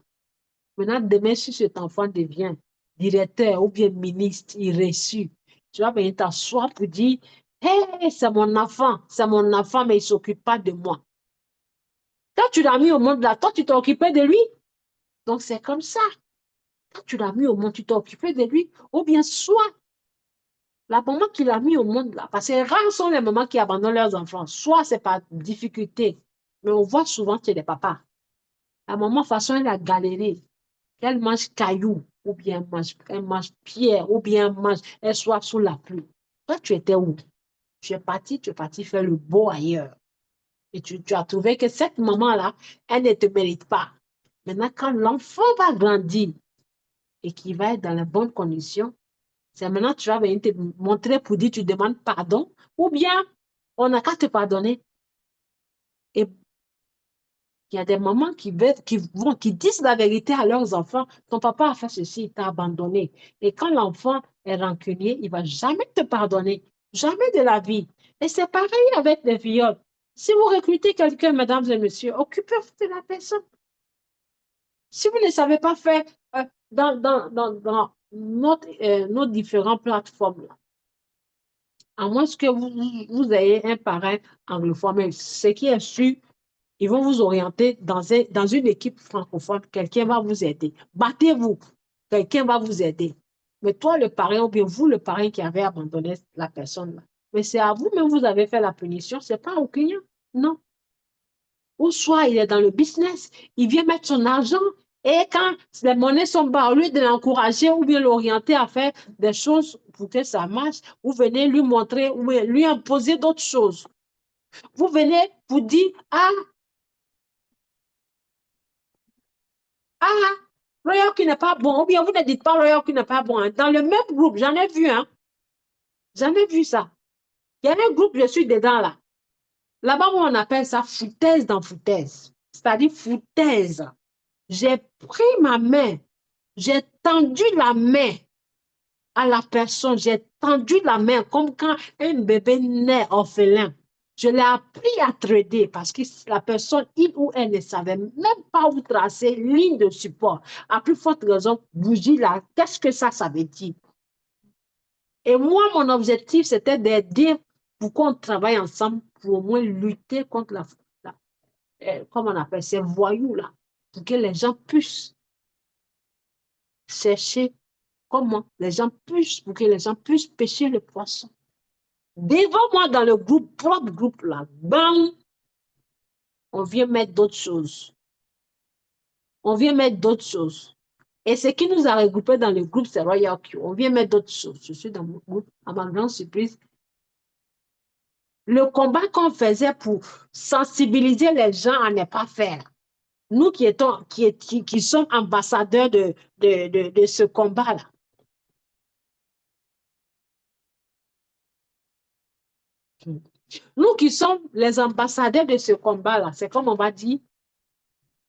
Maintenant, demain, si cet enfant devient directeur ou bien ministre, il reçu, tu vas venir t'asseoir pour dire, hey, c'est mon enfant, mais il ne s'occupe pas de moi. Quand tu l'as mis au monde là, toi, tu t'es occupé de lui. Donc, c'est comme ça. Quand tu l'as mis au monde, tu t'es occupé de lui. Ou bien soit la maman qui l'a mis au monde là, parce que rares sont les mamans qui abandonnent leurs enfants. Soit c'est par difficulté, mais on voit souvent chez les papas. La maman, de toute façon, elle a galéré. Elle mange cailloux, ou bien elle mange pierre, ou bien elle soit sous la pluie. Toi, tu étais où? Tu es parti faire le beau ailleurs. Et tu as trouvé que cette maman-là, elle ne te mérite pas. Maintenant, quand l'enfant va grandir et qu'il va être dans les bonnes conditions, C'est maintenant que tu vas venir te montrer pour dire tu demandes pardon ou bien on n'a qu'à te pardonner. Et il y a des mamans qui disent la vérité à leurs enfants. Ton papa a fait ceci, il t'a abandonné. Et quand l'enfant est rancunier, il ne va jamais te pardonner. Jamais de la vie. Et c'est pareil avec les viols. Si vous recrutez quelqu'un, mesdames et messieurs, occupez-vous de la personne. Si vous ne savez pas faire dans nos différentes plateformes, là, à moins que vous ayez un parrain anglophone, mais ce qui est sûr, ils vont vous orienter dans une équipe francophone. Quelqu'un va vous aider. Battez-vous. Quelqu'un va vous aider. Mais toi, le parrain, ou bien vous, le parrain qui avez abandonné la personne là. Mais c'est à vous-même, vous avez fait la punition. Ce n'est pas au client. Non. Ou soit il est dans le business, il vient mettre son argent et quand les monnaies sont bas, au lieu de l'encourager ou bien l'orienter à faire des choses pour que ça marche, vous venez lui montrer ou lui imposer d'autres choses. Vous venez vous dire, ah, Royal qui n'est pas bon, ou bien vous ne dites pas Royal qui n'est pas bon. Hein. Dans le même groupe, j'en ai vu ça. Il y a un groupe, je suis dedans là. Là-bas, on appelle ça foutaise dans foutaise. C'est-à-dire foutaise. J'ai pris ma main, j'ai tendu la main à la personne, j'ai tendu la main comme quand un bébé naît orphelin. Je l'ai appris à trader parce que la personne, il ou elle ne savait même pas où tracer ligne de support. À plus forte raison, bougie là, qu'est-ce que ça veut dire? Et moi, mon objectif, c'était d'aider pour qu'on travaille ensemble pour au moins lutter contre comment on appelle ces voyous-là, pour que les gens puissent chercher comment les gens puissent, pour que les gens puissent pêcher le poisson. Devant moi, dans le groupe, propre groupe là, bam, on vient mettre d'autres choses. On vient mettre d'autres choses. Et ce qui nous a regroupés dans le groupe, c'est Royal Q. On vient mettre d'autres choses. Je suis dans mon groupe, à ma grande surprise. Le combat qu'on faisait pour sensibiliser les gens à ne pas faire. Nous qui sommes ambassadeurs de ce combat-là. Nous qui sommes les ambassadeurs de ce combat-là, c'est comme on va dire,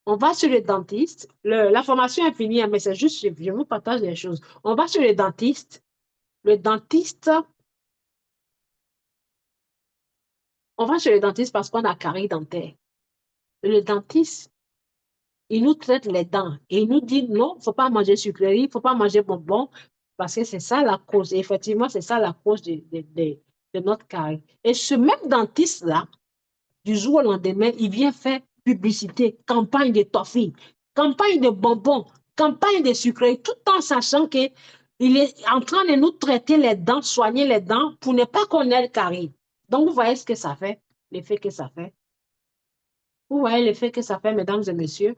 on va sur le dentiste. La formation est finie, mais c'est juste, je vous partage les choses. On va sur le dentiste. Le dentiste, on va chez le dentiste parce qu'on a carie dentaire. Le dentiste, il nous traite les dents et il nous dit non, il ne faut pas manger sucrerie, il ne faut pas manger bonbons parce que c'est ça la cause. Et effectivement, c'est ça la cause de notre carie. Et ce même dentiste-là, du jour au lendemain, il vient faire publicité, campagne de toffee, campagne de bonbons, campagne de sucreries, tout en sachant qu'il est en train de nous traiter les dents, soigner les dents pour ne pas qu'on ait le carie. Donc, vous voyez ce que ça fait, l'effet que ça fait. Vous voyez l'effet que ça fait, mesdames et messieurs.